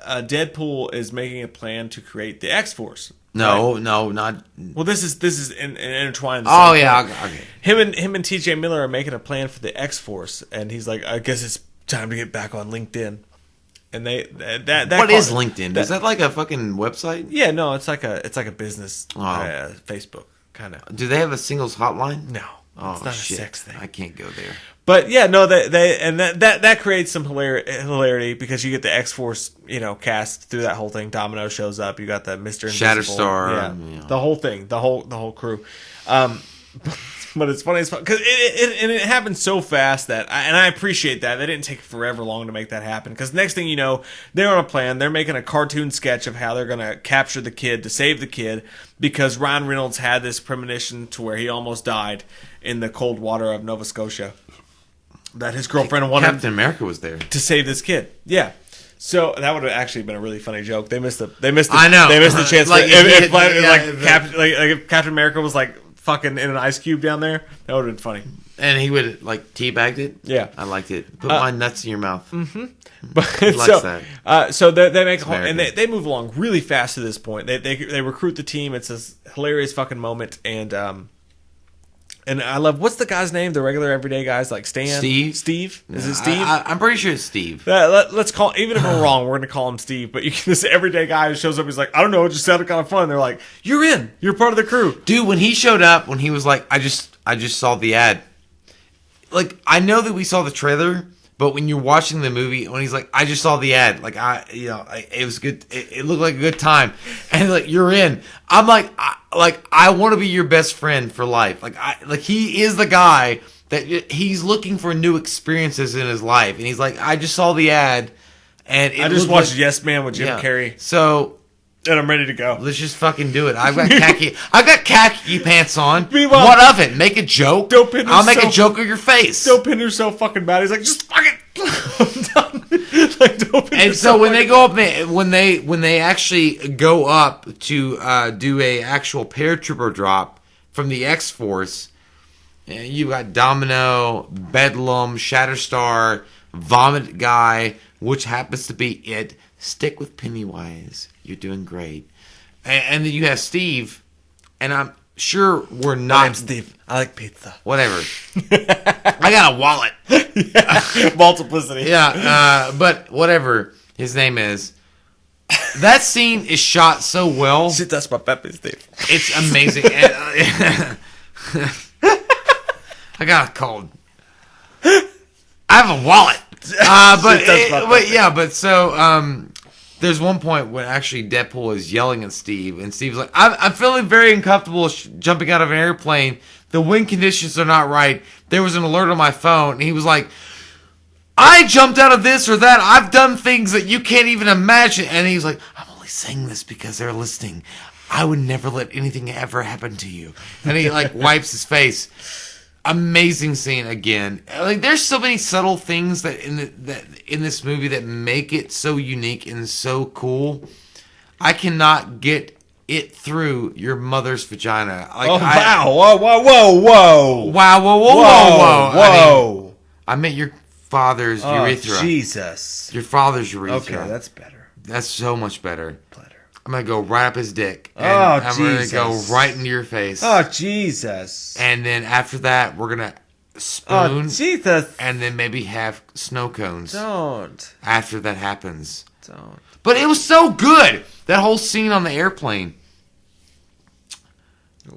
Deadpool is making a plan to create the X-Force. No, not. Well, this is intertwined. Oh yeah, okay. Him and T.J. Miller are making a plan for the X-Force, and he's like, "I guess it's time to get back on LinkedIn." And what is LinkedIn? Is that like a fucking website? Yeah, no, it's like a business Facebook kind of. Do they have a singles hotline? No, it's not shit. A sex thing. I can't go there. But yeah, no, that creates some hilarity because you get the X-Force, cast through that whole thing. Domino shows up. You got the Mr. Invisible, Shatterstar, the whole thing, the whole crew. But it's funny as fuck because it happened so fast that I appreciate that they didn't take forever long to make that happen. Because next thing you know, they're on a plan. They're making a cartoon sketch of how they're gonna capture the kid to save the kid because Ryan Reynolds had this premonition to where he almost died in the cold water of Nova Scotia. That his girlfriend wanted Captain America was there to save this kid. Yeah. So that would have actually been a really funny joke. They missed the I know. They missed the chance. If Captain America was like fucking in an ice cube down there. That would have been funny. And he would like teabagged it. Yeah, I liked it. Put my nuts in your mouth. Mm-hmm. But that. So they make and they move along really fast to this point. They recruit the team. It's this hilarious fucking moment, and I love, what's the guy's name? The regular everyday guys like Stan, Steve. Is it Steve? I'm pretty sure it's Steve. Let's call, even if we're wrong, we're gonna call him Steve. But this everyday guy who shows up, he's like, I don't know, it just sounded kind of fun. They're like, you're in. You're part of the crew, dude. When he showed up, when he was like, I just saw the ad. Like, I know that we saw the trailer, but when you're watching the movie, when he's like, I just saw the ad, like, it was good. It looked like a good time. And like, you're in. I'm like, I want to be your best friend for life. Like he is the guy that he's looking for new experiences in his life. And he's like, I just saw the ad. And I just watched Yes Man with Jim Carrey. So. And I'm ready to go. Let's just fucking do it. I've got khaki pants on. Meanwhile, what of it? Make a joke. I'll make a joke of your face. Dopinder's so fucking bad. He's like, just fuck it. I'm done. Like, and so when they go up, when they actually go up to do a actual paratrooper drop from the X-Force, you got Domino, Bedlam, Shatterstar, Vomit Guy, which happens to be it. Stick with Pennywise. You're doing great. And then you have Steve, and I'm sure we're not. I'm Steve. I like pizza. Whatever. I got a wallet. Multiplicity. Yeah, but whatever his name is. That scene is shot so well. Shit, that's my Pepe, Steve. It's amazing. I got a cold. I have a wallet. There's one point when actually Deadpool is yelling at Steve, and Steve's like, I'm feeling very uncomfortable jumping out of an airplane. The wind conditions are not right. There was an alert on my phone, and he was like, I jumped out of this or that. I've done things that you can't even imagine. And he's like, I'm only saying this because they're listening. I would never let anything ever happen to you. And he like wipes his face. Amazing scene again. Like, there's so many subtle things that in this movie that make it so unique and so cool. I cannot get it through your mother's vagina. Like, wow! Whoa! Whoa! I meant your father's urethra. Jesus! Your father's urethra. Okay, that's better. That's so much better. I'm going to go right up his dick. And I'm going to go right into your face. Oh, Jesus. And then after that, we're going to spoon. Oh, Jesus. And then maybe have snow cones. Don't. After that happens. Don't. But it was so good. That whole scene on the airplane.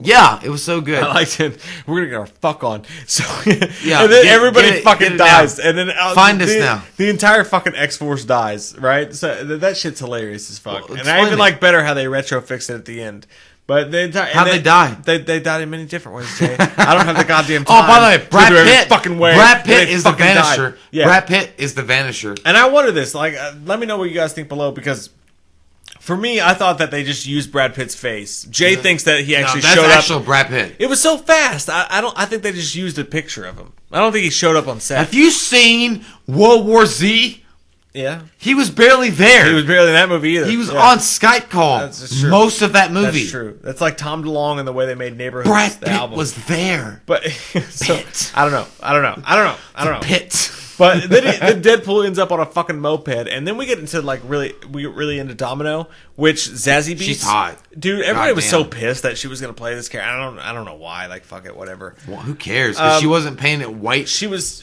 Yeah, it was so good. I liked it. We're gonna get our fuck on. So yeah, and then everybody fucking dies, and then find us now. The entire fucking X-Force dies, right? So that shit's hilarious as fuck. Well, and I even like better how they retrofixed it at the end. But they how'd they die? They died in many different ways, Jay. I don't have the goddamn time. Oh, by the way, Brad Pitt. Fucking way. Brad Pitt is the Vanisher. Yeah. Brad Pitt is the Vanisher. And I wonder this. Like, let me know what you guys think below, because for me, I thought that they just used Brad Pitt's face. Jay thinks that he actually showed up. That's actual Brad Pitt. It was so fast. I think they just used a picture of him. I don't think he showed up on set. Have you seen World War Z? Yeah. He was barely there. He was barely in that movie either. He was on Skype call most of that movie. That's true. That's like Tom DeLonge and the way they made Neighborhoods. Brad Pitt was there. But so, I don't know. Pitt. But then Deadpool ends up on a fucking moped, and then we get into we get really into Domino, which Zazie Beetz. She's hot, dude. Everybody was so pissed that she was gonna play this character. I don't know why. Like, fuck it, whatever. Well, who cares? Because she wasn't painted white. She was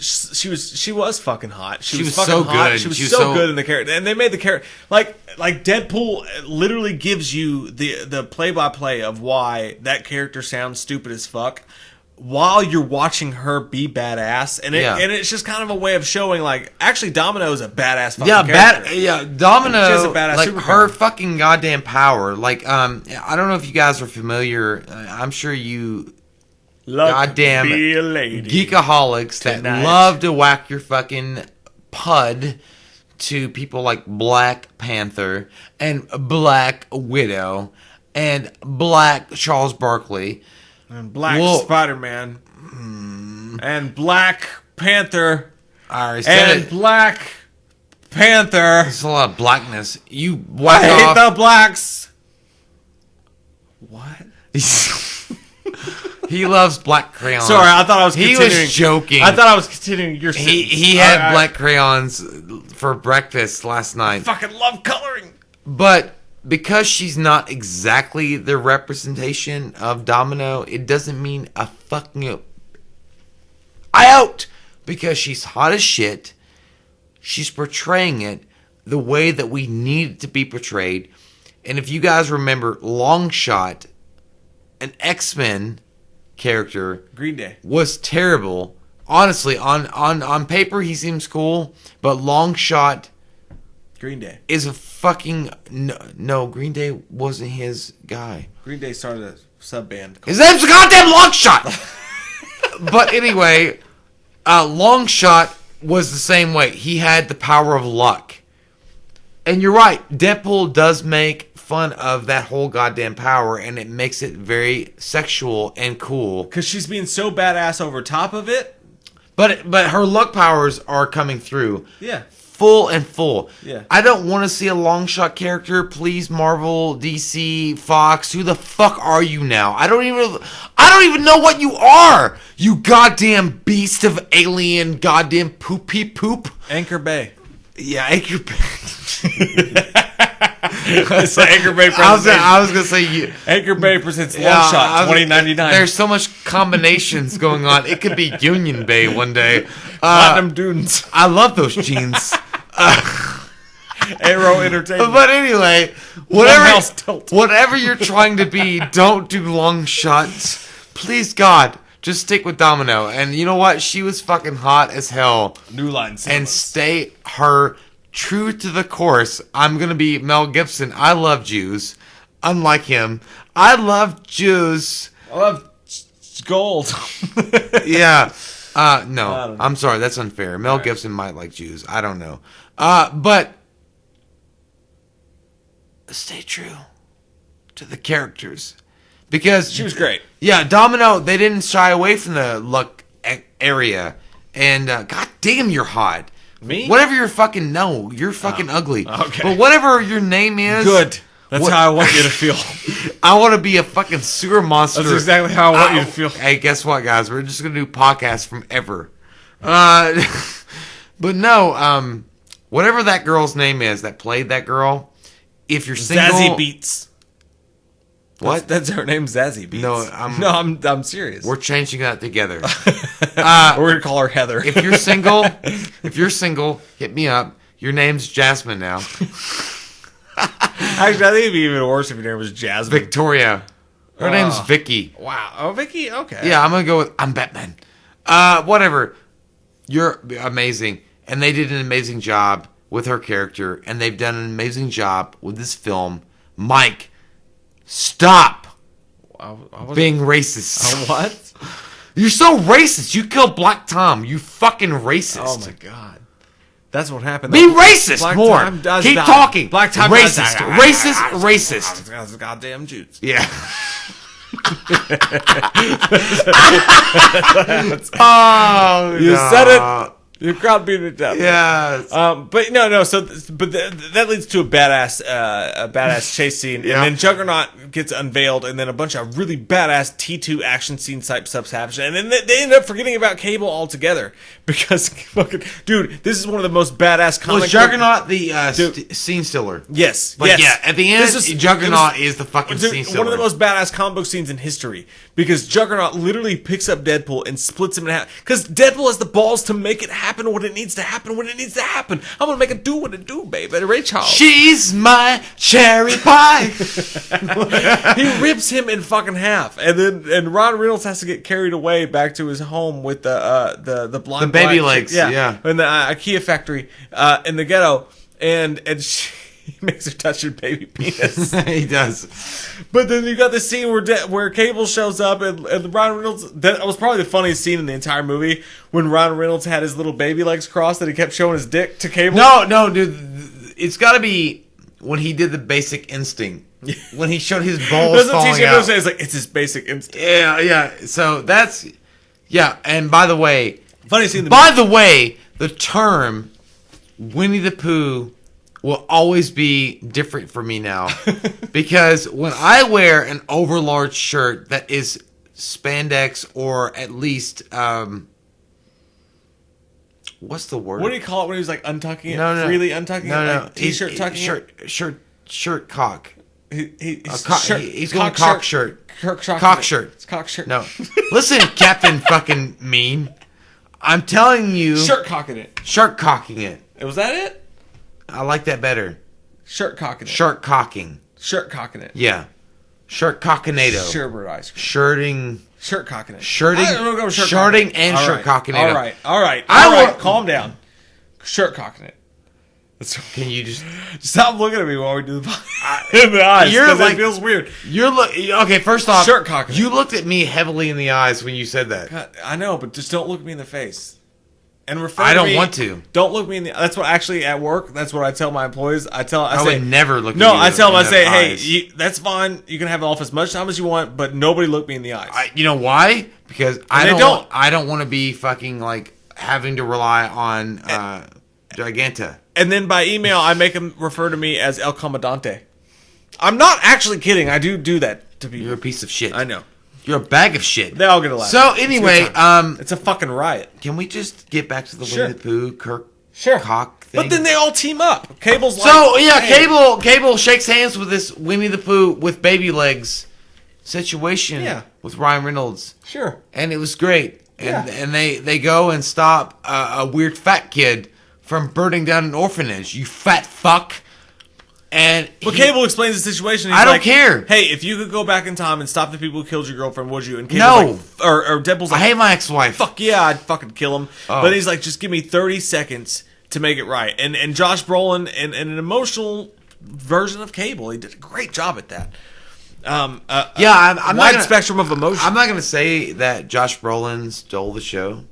fucking hot. She was fucking so hot. Good. She was so good in the character, and they made the character like Deadpool literally gives you the play by play of why that character sounds stupid as fuck, while you're watching her be badass, and it's just kind of a way of showing, like, actually Domino is a badass fucking character. Domino, she has a badass like, superpower. her fucking goddamn power. Like, I don't know if you guys are familiar. I'm sure you goddamn geekaholics that love to whack your fucking pud to people like Black Panther and Black Widow and Black Charles Barkley. And Black Spider-Man. And Black Panther. And Black Panther. There's a lot of blackness. You whack off. I hate the blacks. What? He loves black crayons. Sorry, I thought I was He continuing. was joking. I thought I was continuing your sentence. He had black crayons for breakfast last night. I fucking love coloring. But because she's not exactly the representation of Domino, it doesn't mean a fucking out. Because she's hot as shit. She's portraying it the way that we need it to be portrayed. And if you guys remember, Longshot, an X-Men character, Green Day, was terrible. Honestly, on paper he seems cool, but Longshot, Green Day is a fucking no. Green Day wasn't his guy. Green Day started a sub band. His name's a goddamn Longshot. But anyway, Longshot was the same way. He had the power of luck. And you're right. Deadpool does make fun of that whole goddamn power, and it makes it very sexual and cool. Because she's being so badass over top of it. But her luck powers are coming through. Yeah. Full and full. Yeah. I don't want to see a Longshot character. Please, Marvel, DC, Fox. Who the fuck are you now? I don't even know what you are. You goddamn beast of alien goddamn poopy poop. Anchor Bay. Yeah, Anchor Bay. It's Anchor Bay I was gonna say Anchor Bay presents Longshot 2099. There's so much combinations going on. It could be Union Bay one day. Platinum Dunes. I love those jeans. Arrow Entertainment. But anyway, whatever you're trying to be, don't do long shots. Please, God, just stick with Domino. And you know what? She was fucking hot as hell. New Line Cinemas. And stay her true to the course. I'm going to be Mel Gibson. I love Jews. Unlike him. I love Jews. I love gold. Yeah. No. I'm sorry. That's unfair. Mel Gibson might like Jews. I don't know. But stay true to the characters. Because she was great. Yeah, Domino, they didn't shy away from the luck area. And god damn, you're hot. Me? Whatever you're fucking you're fucking ugly. Okay. But whatever your name is. Good. That's how I want you to feel. I want to be a fucking sewer monster. That's exactly how I want you to feel. Hey, guess what, guys? We're just going to do podcasts from ever. But no, whatever that girl's name is that played that girl, if you're single... Zazie Beetz. What? That's her name, Zazie Beetz. No, I'm serious. We're changing that together. We're going to call her Heather. If you're single, hit me up. Your name's Jasmine now. Actually, I think it'd be even worse if your name was Jasmine. Victoria. Her name's Vicky. Wow. Oh, Vicky? Okay. Yeah, I'm going to go with... I'm Batman. Whatever. You're amazing. And they did an amazing job with her character. And they've done an amazing job with this film. Mike, stop being racist. What? You're so racist. You killed Black Tom. You fucking racist. Oh, my God. That's what happened. Be racist Black more. Time does Keep die. talking. Black Time racist. Racist. Racist. Goddamn Jews. Yeah. Oh, you said it. Your crowd beat it down. Yeah. But no. So, that leads to a badass chase scene, and then Juggernaut gets unveiled, and then a bunch of really badass T2 action scene type stuff happens, and then they end up forgetting about Cable altogether because fucking dude, this is one of the most badass comic. Was Juggernaut the scene stealer? Yes. But yeah, at the end, Juggernaut is the fucking scene stealer. One of the most badass comic book scenes in history because Juggernaut literally picks up Deadpool and splits him in half because Deadpool has the balls to make it happen when it needs to happen when it needs to happen. I'm gonna make it do what it do, baby. Ray Charles. She's my cherry pie. He rips him in fucking half, and Ron Reynolds has to get carried away back to his home with the blonde, the baby black legs, chick. yeah, in the IKEA factory in the ghetto, and he makes her touch her baby penis. He does. But then you got this scene where Cable shows up and Ron Reynolds. That was probably the funniest scene in the entire movie when Ron Reynolds had his little baby legs crossed and he kept showing his dick to Cable. No, dude, it's got to be when he did the Basic Instinct. When he showed his balls falling out. It's like it's his Basic Instinct. Yeah. So that's And by the way, funny scene. The term Winnie the Pooh will always be different for me now. Because when I wear an overlarge shirt that is spandex or at least what's the word? What do you call it when he was like untucking it? No. Freely untucking No, it? no. Like t-shirt tucking Shirt cock. He's going cock shirt. Cock shirt. It's cock shirt. No. Listen, Captain fucking Mean. I'm telling you. Shirt cocking it. Shirt cocking it. Was that it? I like that better. Shirt cocking it. Shirt cocking. Shirt cocking it. Yeah. Shirt cockinado. Sherbert ice cream. Shirting. Shirt cocking it. Shirting. Shirting and shirt cocking it. All right. Calm down. Shirt cocking it. Can you just stop looking at me while we do the podcast in the eyes? Because it feels weird. Okay, first off, shirt cocking. You looked at me heavily in the eyes when you said that. God, I know, but just don't look me in the face. And refer. I don't to me, want to. Don't look me in the. That's what actually at work. That's what I tell my employees. I would never look. No, at you I tell them. I say, eyes. hey, that's fine. You can have off as much time as you want, but nobody look me in the eyes. You know why? Because I don't want to be fucking like having to rely on Giganta. And then by email, I make them refer to me as El Comandante. I'm not actually kidding. I do that to people. You're a piece of shit. I know. You're a bag of shit. They all get a laugh. So anyway, it's a fucking riot. Can we just get back to the Winnie the Pooh, Kirk cock thing? But then they all team up. Cable's like... So, yeah, hey. Cable shakes hands with this Winnie the Pooh with baby legs situation with Ryan Reynolds. Sure. And it was great. And they go and stop a weird fat kid from burning down an orphanage. You fat fuck. But Cable explains the situation. He's I don't care. Hey, if you could go back in time and stop the people who killed your girlfriend, would you? And Cable's like, or Deadpool's like, I hate my ex-wife. Fuck yeah, I'd fucking kill him. Oh. But he's like, just give me 30 seconds to make it right. And Josh Brolin, in an emotional version of Cable, he did a great job at that. I'm wide spectrum of emotion. I'm not going to say that Josh Brolin stole the show,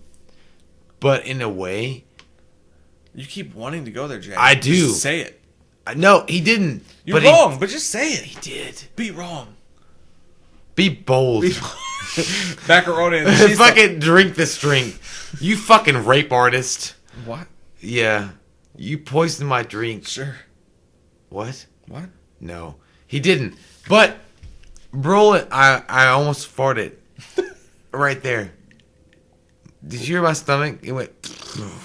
but in a way, you keep wanting to go there, Jay. I do. Just say it. No, he didn't. You're wrong, but just say it. He did. Be wrong. Be bold. Macaroni and cheese. Fucking drink this drink. You fucking rape artist. What? Yeah. You poisoned my drink. Sure. What? What? No. He didn't. But, Brolin, I almost farted. Right there. Did you hear my stomach? It went...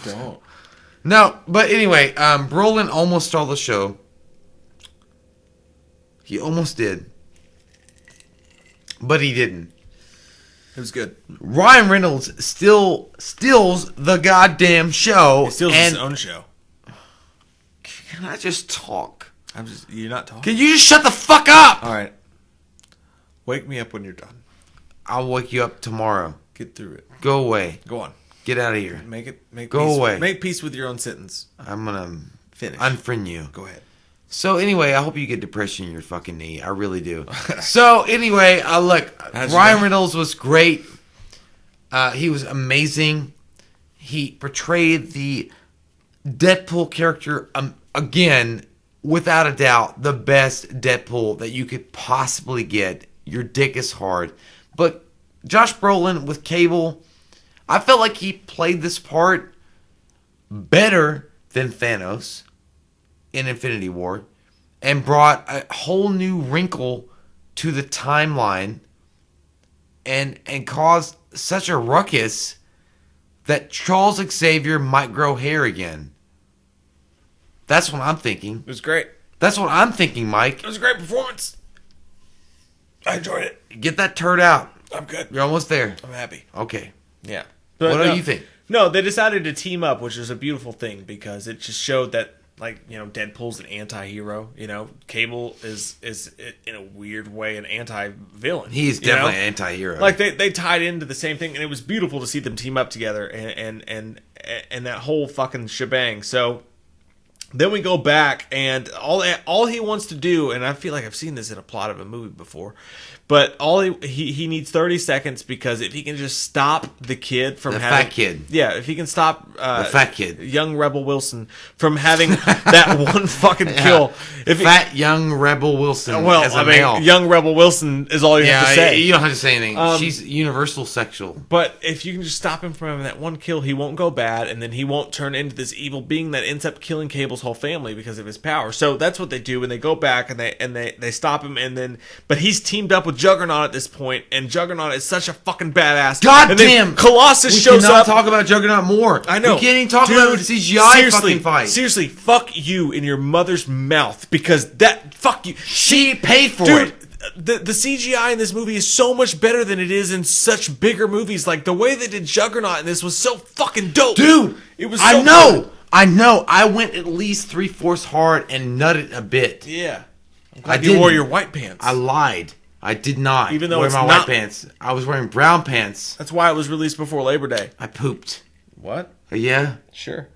Don't. No, but anyway, Brolin almost stole the show. He almost did. But he didn't. It was good. Ryan Reynolds still steals the goddamn show. He steals his own show. Can I just talk? You're not talking. Can you just shut the fuck up? All right. Wake me up when you're done. I'll wake you up tomorrow. Get through it. Go away. Go on. Get out of here. Go peace. Away. Make peace with your own sentence. I'm gonna finish. Unfriend you. Go ahead. So anyway, I hope you get depression in your fucking knee. I really do. So anyway, look, Ryan Reynolds was great. He was amazing. He portrayed the Deadpool character again, without a doubt, the best Deadpool that you could possibly get. Your dick is hard. But Josh Brolin with Cable, I felt like he played this part better than Thanos in Infinity War and brought a whole new wrinkle to the timeline and caused such a ruckus that Charles Xavier might grow hair again. That's what I'm thinking. It was great. That's what I'm thinking, Mike. It was a great performance. I enjoyed it. Get that turd out. I'm good. You're almost there. I'm happy. Okay. Yeah. But what do you think? No, they decided to team up, which is a beautiful thing because it just showed that, like, you know, Deadpool's an anti-hero. You know, Cable is in a weird way an anti-villain. He's definitely an anti-hero. Like they tied into the same thing, and it was beautiful to see them team up together and that whole fucking shebang. So then we go back, and all he wants to do, and I feel like I've seen this in a plot of a movie before, but all he needs 30 seconds because if he can just stop the kid from having... fat kid. Yeah, if he can stop... the fat kid. Young Rebel Wilson from having that one fucking kill. If fat young Rebel Wilson as a male. Young Rebel Wilson is all you have to say. You don't have to say anything. She's universal sexual. But if you can just stop him from having that one kill, he won't go bad, and then he won't turn into this evil being that ends up killing Cable's whole family because of his power. So that's what they do, and they go back and they stop him, and then... But he's teamed up with with Juggernaut at this point, and Juggernaut is such a fucking badass. God and damn! Colossus shows We cannot up. talk about Juggernaut more. I know. We can't even talk about the CGI fucking fight. Seriously, fuck you in your mother's mouth, because fuck you. She paid for Dude, it. the CGI in this movie is so much better than it is in such bigger movies. Like, the way they did Juggernaut in this was so fucking dope. Dude, it was so I know. good. I know. I went at least 3/4 hard and nutted a bit. Yeah. I You wore your white pants. I lied. I did not Even though wear it's my not- white pants. I was wearing brown pants. That's why it was released before Labor Day. I pooped. What? Yeah. Sure.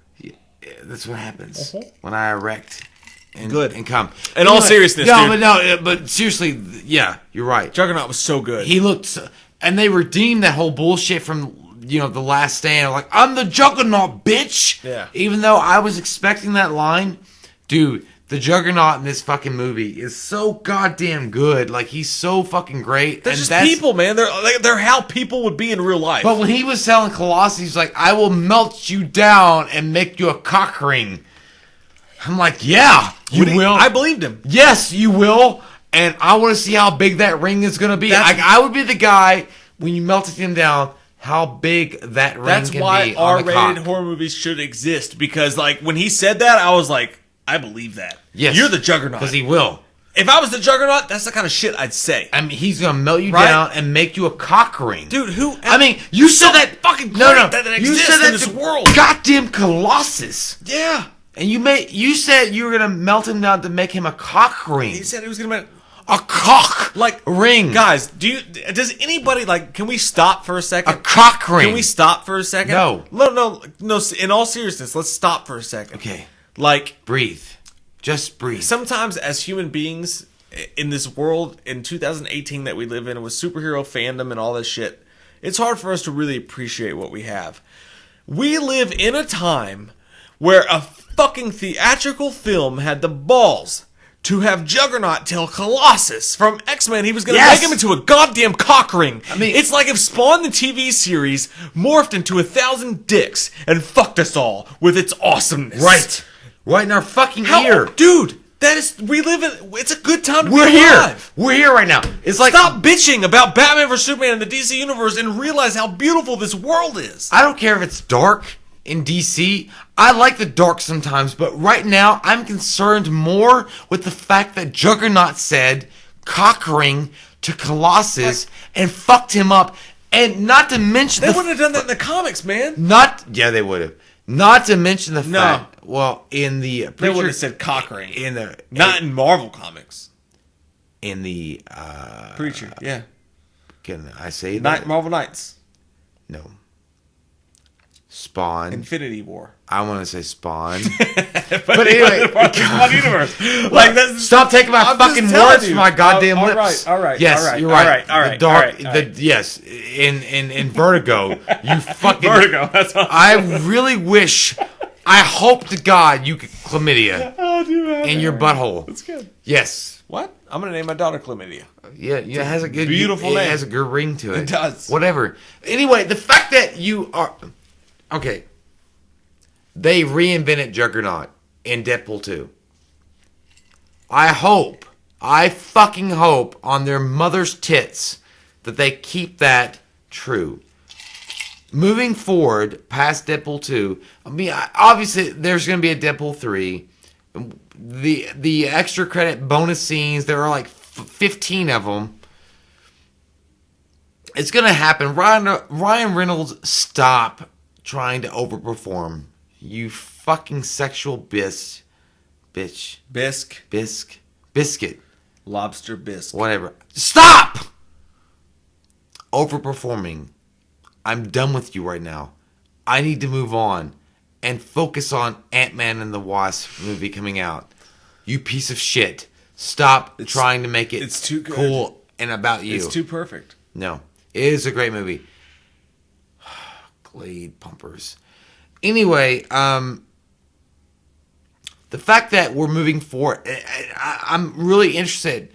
That's what happens Uh-huh. when I erect and, Good. and come. In all seriousness, dude. But seriously, yeah, you're right. Juggernaut was so good. He looked, and they redeemed that whole bullshit from the Last Stand. Like, I'm the Juggernaut, bitch. Yeah. Even though I was expecting that line, dude. The Juggernaut in this fucking movie is so goddamn good. Like, he's so fucking great. They're just people, man. They're how people would be in real life. But when he was selling Colossus, he's like, I will melt you down and make you a cock ring. I'm like, yeah, you will. I believed him. Yes, you will. And I want to see how big that ring is going to be. I would be the guy, when you melted him down, how big that ring can be. That's why R-rated horror movies should exist. Because, like, when he said that, I was like, I believe that. Yes. You're the Juggernaut. Because he will. If I was the Juggernaut, that's the kind of shit I'd say. I mean, he's going to melt you down and make you a cock ring. Dude, who... I mean, you said that... fucking great that exists you said in this world. Goddamn Colossus. Yeah. And you said you were going to melt him down to make him a cock ring. He said he was going to make... A cock ring. Guys, does anybody, like, can we stop for a second? A cock ring. Can we stop for a second? No. No, in all seriousness, let's stop for a second. Okay. Like... Breathe. Just breathe. Sometimes as human beings in this world in 2018 that we live in with superhero fandom and all this shit, it's hard for us to really appreciate what we have. We live in a time where a fucking theatrical film had the balls to have Juggernaut tell Colossus from X-Men he was going to make him into a goddamn cock ring. I mean, it's like if Spawn the TV series morphed into 1,000 dicks and fucked us all with its awesomeness. Right. Right in our fucking ear. Dude, we live in, it's a good time to be Here. alive. We're here right now. It's like, stop bitching about Batman vs. Superman in the DC universe and realize how beautiful this world is. I don't care if it's dark in DC. I like the dark sometimes, but right now I'm concerned more with the fact that Juggernaut said cock ring to Colossus and fucked him up. And not to mention they wouldn't have done that in the comics, man. Yeah, they would have. Not to mention the fact. Well, in the they would have said cock ring. Not in Marvel comics. In the Preacher, yeah. Can I say that? Marvel Knights. No. Spawn. Infinity War. I want to say Spawn. but anyway, Spawn universe. Like, stop taking my fucking words from my goddamn lips. All right. Yes, all right, you're right. All right. The dark. All right. Yes, in Vertigo, you fucking Vertigo. That's what I really wish. I hope to God you get chlamydia in your butthole. That's good. Yes. What? I'm gonna name my daughter Chlamydia. Yeah, it has a good beautiful name. It has a good ring to it. It does. Whatever. Anyway, the fact that you are okay. They reinvented Juggernaut in Deadpool 2. I fucking hope on their mother's tits that they keep that true. Moving forward past Deadpool 2, I mean, obviously there's going to be a Deadpool 3. The extra credit bonus scenes, there are like 15 of them. It's going to happen. Ryan Reynolds, stop trying to overperform. You fucking sexual bitch. Biscuit. Lobster bisque. Whatever. Stop! Overperforming. I'm done with you right now. I need to move on and focus on Ant-Man and the Wasp movie coming out. You piece of shit. Stop trying to make it too good. Cool and about you. It's too perfect. No. It is a great movie. Glade pumpers. Anyway, the fact that we're moving forward, I'm really interested.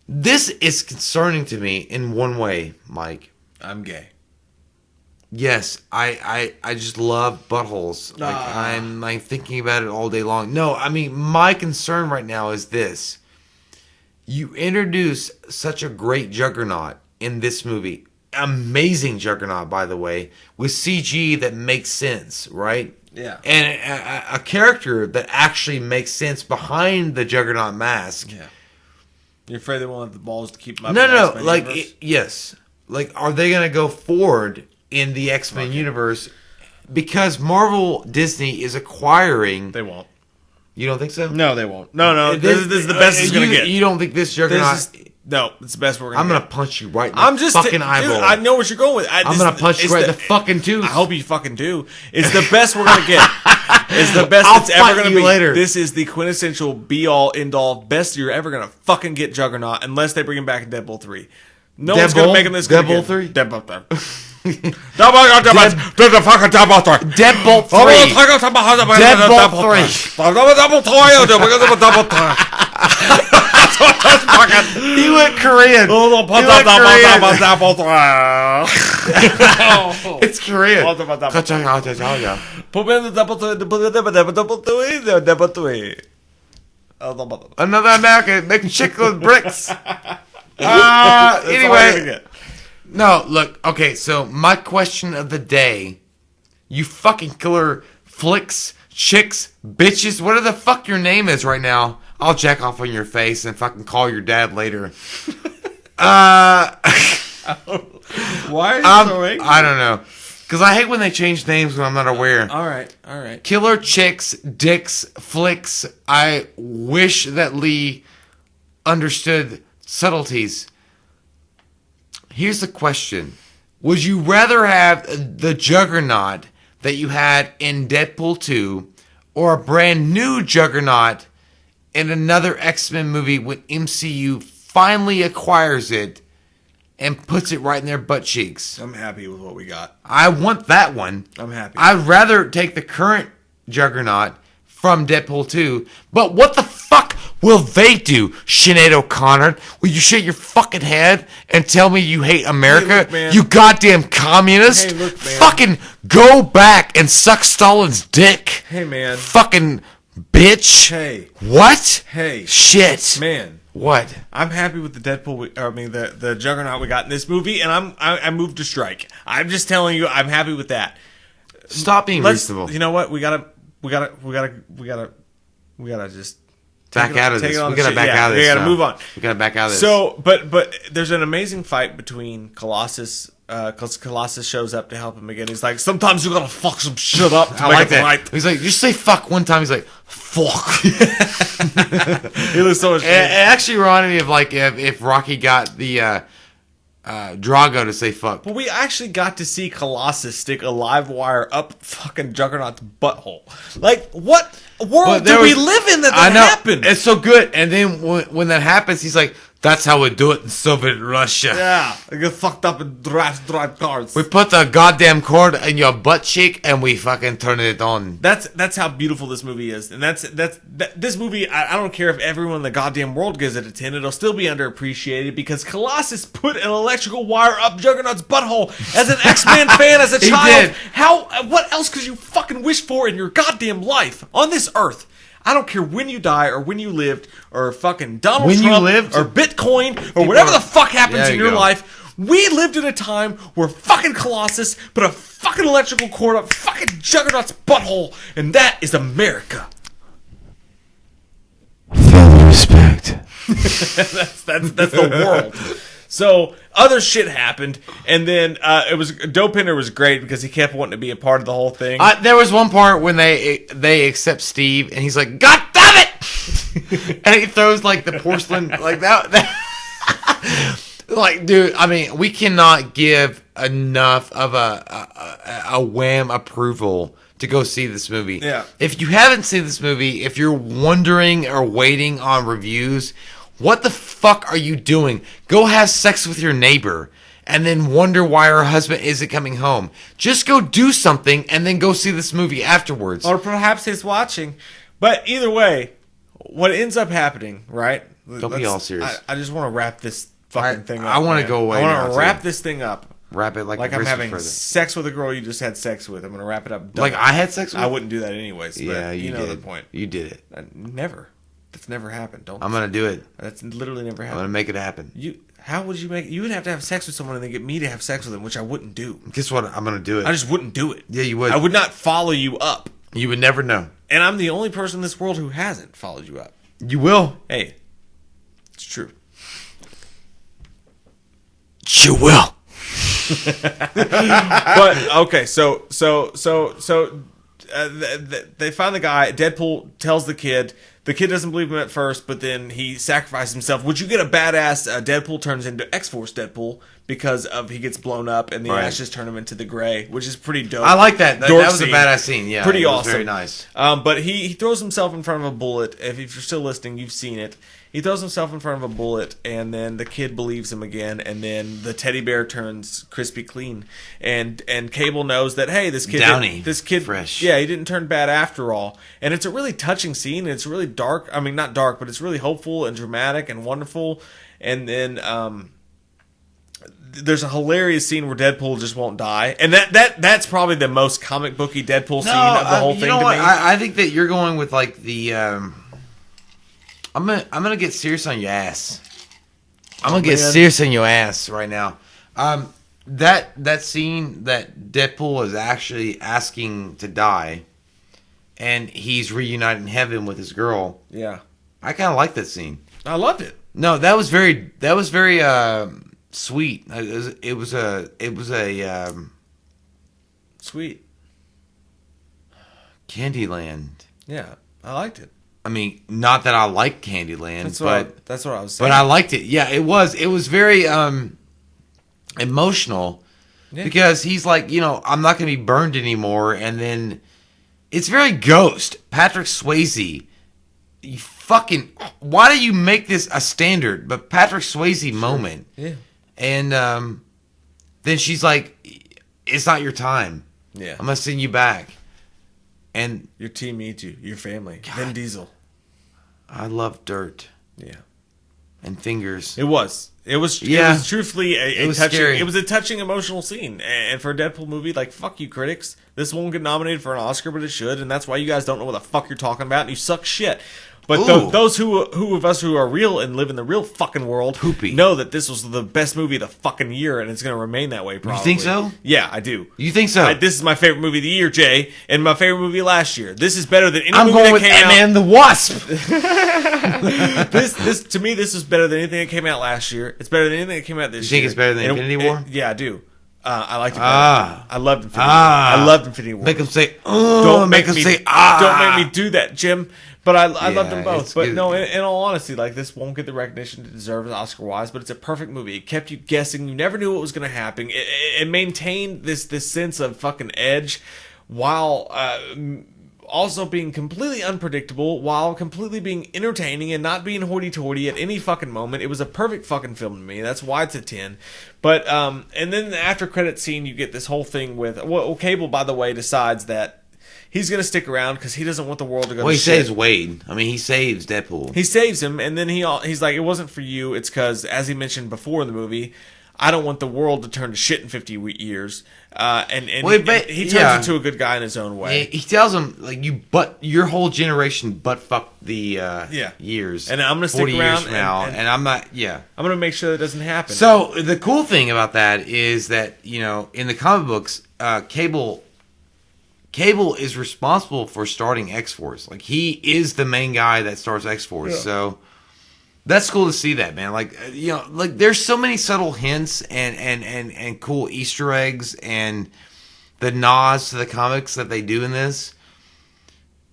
This is concerning to me in one way, Mike. I'm gay. Yes, I just love buttholes. Like I'm like thinking about it all day long. No, I mean my concern right now is this. you introduce such a great Juggernaut in this movie. Amazing Juggernaut, by the way, with CG that makes sense, right? Yeah. And a character that actually makes sense behind the Juggernaut mask. Yeah. You're afraid they won't have the balls to keep them up? No. Like, yes. Like, are they going to go forward in the X-Men universe? Because Marvel Disney is acquiring. They won't. You don't think so? No, they won't. No. This is the best it's going to get. You don't think this Juggernaut... No, it's the best we're going to get. I'm going to punch you right in the fucking eyeball. Dude, I know what you're going with. I'm going to punch you right in the fucking tooth. I hope you fucking do. It's the best we're going to get. It's the best it's ever going to be. Later. This is the quintessential be-all, end-all, best you're ever going to fucking get Juggernaut, unless they bring him back in Deadpool 3. No one's going to make him this good again. Deadpool 3? Deadpool 3. Deadpool 3. Deadpool 3. He went Korean. It's Korean. Another American making chicken bricks. Anyway. No, look. Okay, so my question of the day. You fucking killer flicks, chicks, bitches, whatever the fuck your name is right now. I'll jack off on your face and fucking call your dad later. Why are you so angry? I don't know. Because I hate when they change names when I'm not aware. All right. Killer chicks, dicks, flicks. I wish that Lee understood subtleties. Here's the question. Would you rather have the Juggernaut that you had in Deadpool 2 or a brand new Juggernaut in another X-Men movie when MCU finally acquires it and puts it right in their butt cheeks? I'm happy with what we got. I want that one. I'm happy. I'd rather take the current Juggernaut from Deadpool 2. But what the fuck will they do, Sinead O'Connor? Will you shake your fucking head and tell me you hate America? Hey, look, you goddamn communist. Hey, look, man. Fucking go back and suck Stalin's dick. Hey, man. Fucking bitch. Hey. What? Hey. Shit. Man. What? I'm happy with the the Juggernaut we got in this movie, and I moved to strike. I'm just telling you, I'm happy with that. Stop being reasonable. You know what? We gotta just back out of this. We gotta back out of this. We gotta move on. We gotta back out of this. So, but there's an amazing fight between Colossus. Because Colossus shows up to help him again. He's like, sometimes you gotta fuck some shit up to I make like it that. right. He's like, just say fuck one time. He's like, fuck. He looks so much. It actually reminded me of like if Rocky got the Drago to say fuck. But we actually got to see Colossus stick a live wire up fucking Juggernaut's butthole. Like, what world do we live in that happened? It's so good. And then when that happens, he's like, that's how we do it in Soviet Russia. Yeah, I get fucked up and drive cars. We put a goddamn cord in your butt cheek and we fucking turn it on. That's how beautiful this movie is, and this movie. I don't care if everyone in the goddamn world gives it a 10, it'll still be underappreciated because Colossus put an electrical wire up Juggernaut's butthole. As an X-Men fan, as a child, what else could you fucking wish for in your goddamn life on this earth? I don't care when you die or when you lived or fucking Donald Trump or Bitcoin or whatever the fuck happens in your life. We lived in a time where fucking Colossus put a fucking electrical cord up fucking Juggernaut's butthole, and that is America. Family respect. that's the world. So other shit happened, and then Dopinder was great because he kept wanting to be a part of the whole thing. There was one part when they accept Steve, and he's like, "God damn it!" and he throws like the porcelain like that. Like, dude, I mean, we cannot give enough of a wham approval to go see this movie. Yeah. If you haven't seen this movie, if you're wondering or waiting on reviews. What the fuck are you doing? Go have sex with your neighbor and then wonder why her husband isn't coming home. Just go do something and then go see this movie afterwards. Or perhaps he's watching. But either way, what ends up happening, right? Don't be all serious. I just want to wrap this fucking thing up. I want to go away. I want to wrap this thing up. Wrap it like I'm having sex with a girl you just had sex with. I'm going to wrap it up. Like I had sex with? I wouldn't do that anyways. But yeah, you know did. The point. You did it. Never. That's never happened. Don't. I'm gonna do it. That's literally never happened. I'm gonna make it happen. How would you make? You would have to have sex with someone and then get me to have sex with them, which I wouldn't do. Guess what? I'm gonna do it. I just wouldn't do it. Yeah, you would. I would not follow you up. You would never know. And I'm the only person in this world who hasn't followed you up. You will. Hey, it's true. You will. But okay, so they find the guy. Deadpool tells the kid. The kid doesn't believe him at first, but then he sacrifices himself. Would you get a badass Deadpool turns into X-Force Deadpool because he gets blown up and the ashes turn him into the gray, which is pretty dope. I like that. That was a badass scene. Yeah, pretty it was awesome. Very nice. But he throws himself in front of a bullet. If you're still listening, you've seen it. He throws himself in front of a bullet, and then the kid believes him again, and then the teddy bear turns crispy clean, and Cable knows that, hey, this kid, fresh. Yeah, he didn't turn bad after all, and it's a really touching scene. And it's really dark. I mean, not dark, but it's really hopeful and dramatic and wonderful. And then there's a hilarious scene where Deadpool just won't die, and that's probably the most comic booky Deadpool scene of the whole thing. You know to what? me. I think that you're going with like the. I'm gonna get serious on your ass. I'm gonna get serious on your ass right now. That scene that Deadpool is actually asking to die, and he's reunited in heaven with his girl. Yeah, I kind of like that scene. I loved it. No, that was very sweet. It was a Sweet. Candyland. Yeah, I liked it. I mean, not that I like Candyland, that's what I was saying. But I liked it. Yeah, it was very emotional because he's like, I'm not going to be burned anymore, and then it's very Ghost. Patrick Swayze. You fucking, why do you make this a standard? But Patrick Swayze moment. Yeah. And then she's like, it's not your time. Yeah. I'm going to send you back. And your team needs you. Your family. Vin Diesel. I love dirt. Yeah. And fingers. It was truthfully a touching. Scary. It was a touching, emotional scene. And for a Deadpool movie, like, fuck you, critics. This won't get nominated for an Oscar, but it should. And that's why you guys don't know what the fuck you're talking about. And you suck shit. But those who of us who are real and live in the real fucking world know that this was the best movie of the fucking year, and it's going to remain that way, probably. You think so? Yeah, I do. You think so? This is my favorite movie of the year, Jay, and my favorite movie last year. This is better than any I'm movie going that with came out. Ant-Man the Wasp. This to me, this is better than anything that came out last year. It's better than anything that came out this year. You think it's better than Infinity War? Yeah, I do. I liked it better. I loved Infinity War. I loved Infinity War. Make them say, Don't make them me say, Don't make me do that, Jim. But I loved them both. But good. no, in all honesty, like, this won't get the recognition it deserves Oscar-wise, but it's a perfect movie. It kept you guessing. You never knew what was going to happen. It maintained this sense of fucking edge while also being completely unpredictable, while completely being entertaining and not being hoity-toity at any fucking moment. It was a perfect fucking film to me. That's why it's a 10. But and then the after credit scene, you get this whole thing with Cable, by the way, decides that he's going to stick around because he doesn't want the world to go to shit. Saves Wade. I mean, he saves Deadpool. He saves him, and then he's like, it wasn't for you. It's because, as he mentioned before in the movie, I don't want the world to turn to shit in 50 years. And he turns into a good guy in his own way. He tells him, like, your whole generation butt-fucked the years. And I'm going to stick around. Now, and I'm not, I'm going to make sure that doesn't happen. So, the cool thing about that is that, in the comic books, Cable is responsible for starting X-Force. Like, he is the main guy that starts X-Force. Yeah. So that's cool to see that, man. Like, like, there's so many subtle hints and cool Easter eggs and the nods to the comics that they do in this.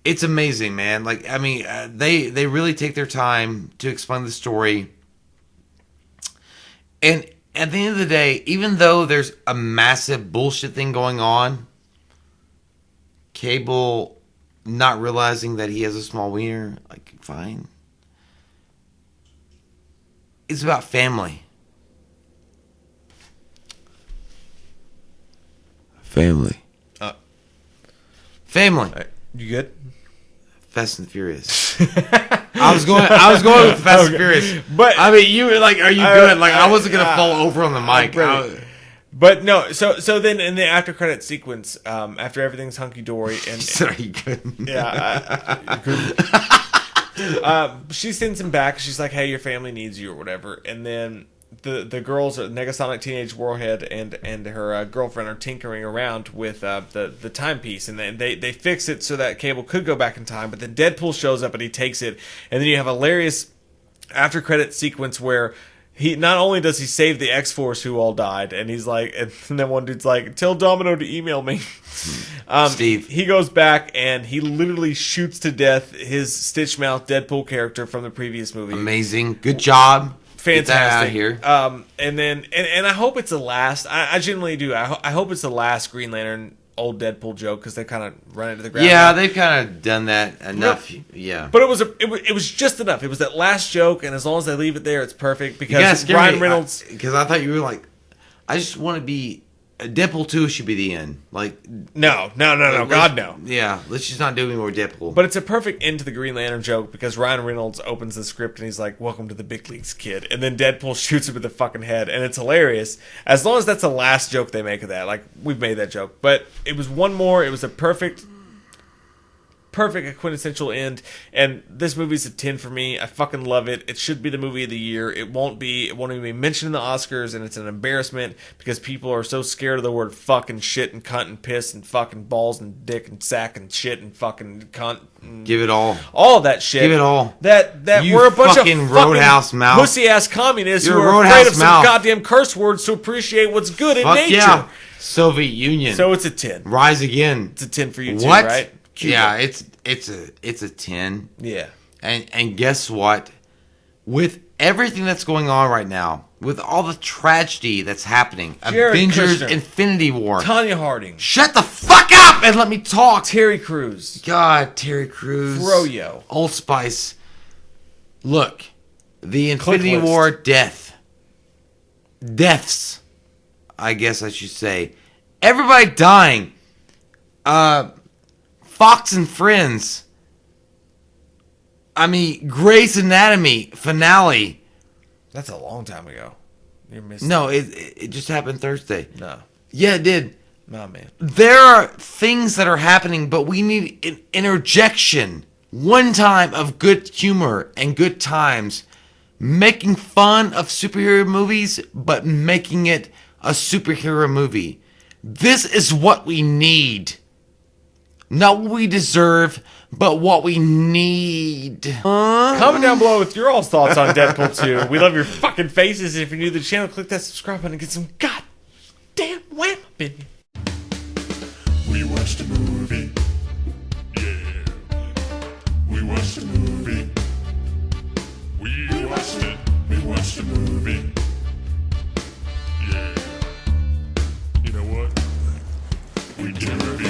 It's amazing, man. Like, I mean, they really take their time to explain the story. And at the end of the day, even though there's a massive bullshit thing going on, Cable not realizing that he has a small wiener, like, fine. It's about family. Family. You good? Fast and Furious. I was going with Fast and Furious. But I mean, you were like, are you good? Like, I wasn't gonna fall over on the mic. But no, so then in the after credit sequence, after everything's hunky dory, and sorry, you couldn't. Yeah, She sends him back. She's like, "Hey, your family needs you," or whatever. And then the girls, Negasonic Teenage Warhead and her girlfriend, are tinkering around with the timepiece, and then they fix it so that Cable could go back in time. But then Deadpool shows up and he takes it, and then you have a hilarious after credit sequence where he not only does he save the X-Force who all died, and he's like, and then one dude's like, "Tell Domino to email me." Steve. He goes back and he literally shoots to death his Stitch Mouth Deadpool character from the previous movie. Amazing, good job. Fantastic. Get that out of here. And then I hope it's the last. I genuinely do. I hope it's the last Green Lantern old Deadpool joke, because they kind of run into the ground. Yeah, they've kind of done that enough. Yeah, but it was just enough. It was that last joke, and as long as they leave it there, it's perfect. Because Ryan Reynolds. Because I thought you were like, I just want to be. Deadpool 2 should be the end. Like, no, God no. Yeah, let's just not do any more Deadpool. But it's a perfect end to the Green Lantern joke, because Ryan Reynolds opens the script and he's like, "Welcome to the big leagues, kid," and then Deadpool shoots him in the fucking head, and it's hilarious. As long as that's the last joke they make of that, like, we've made that joke. But it was one more. It was a perfect, a quintessential end, and this movie's a 10 for me. I fucking love it. It should be the movie of the year. It won't even be mentioned in the Oscars, and it's an embarrassment because people are so scared of the word fuck and shit and cunt and piss and fucking balls and dick and sack and shit and fucking cunt. And give it all. All of that shit. Give it all. That you we're a bunch of fucking Roadhouse mouth. pussy ass communists You're who are Roadhouse afraid of some mouth. goddamn curse words to appreciate what's good in Fuck nature. Yeah. Soviet Union. So it's a 10. Rise again. It's a 10 for you too, What? right? Cuba. Yeah, it's a 10. Yeah. And guess what? With everything that's going on right now, with all the tragedy that's happening, Jared Avengers Kushner. Infinity War. Tanya Harding. Shut the fuck up and let me talk. Terry Crews. God, Terry Crews. Froyo. Old Spice. Look, the Infinity List. War deaths, I guess I should say. Everybody dying. Fox and Friends. I mean, Grey's Anatomy finale. That's a long time ago. You're missing. No, it just happened Thursday. No. Yeah, it did. No, man. There are things that are happening, but we need an interjection. One time of good humor and good times. Making fun of superhero movies, but making it a superhero movie. This is what we need. Not what we deserve, but what we need. Comment down below with your all's thoughts on Deadpool 2. We love your fucking faces. If you're new to the channel, click that subscribe button and get some goddamn wham up in you. We watched a movie. Yeah. We watched a movie. We watched it. We watched a movie. Yeah. You know what? We did a review.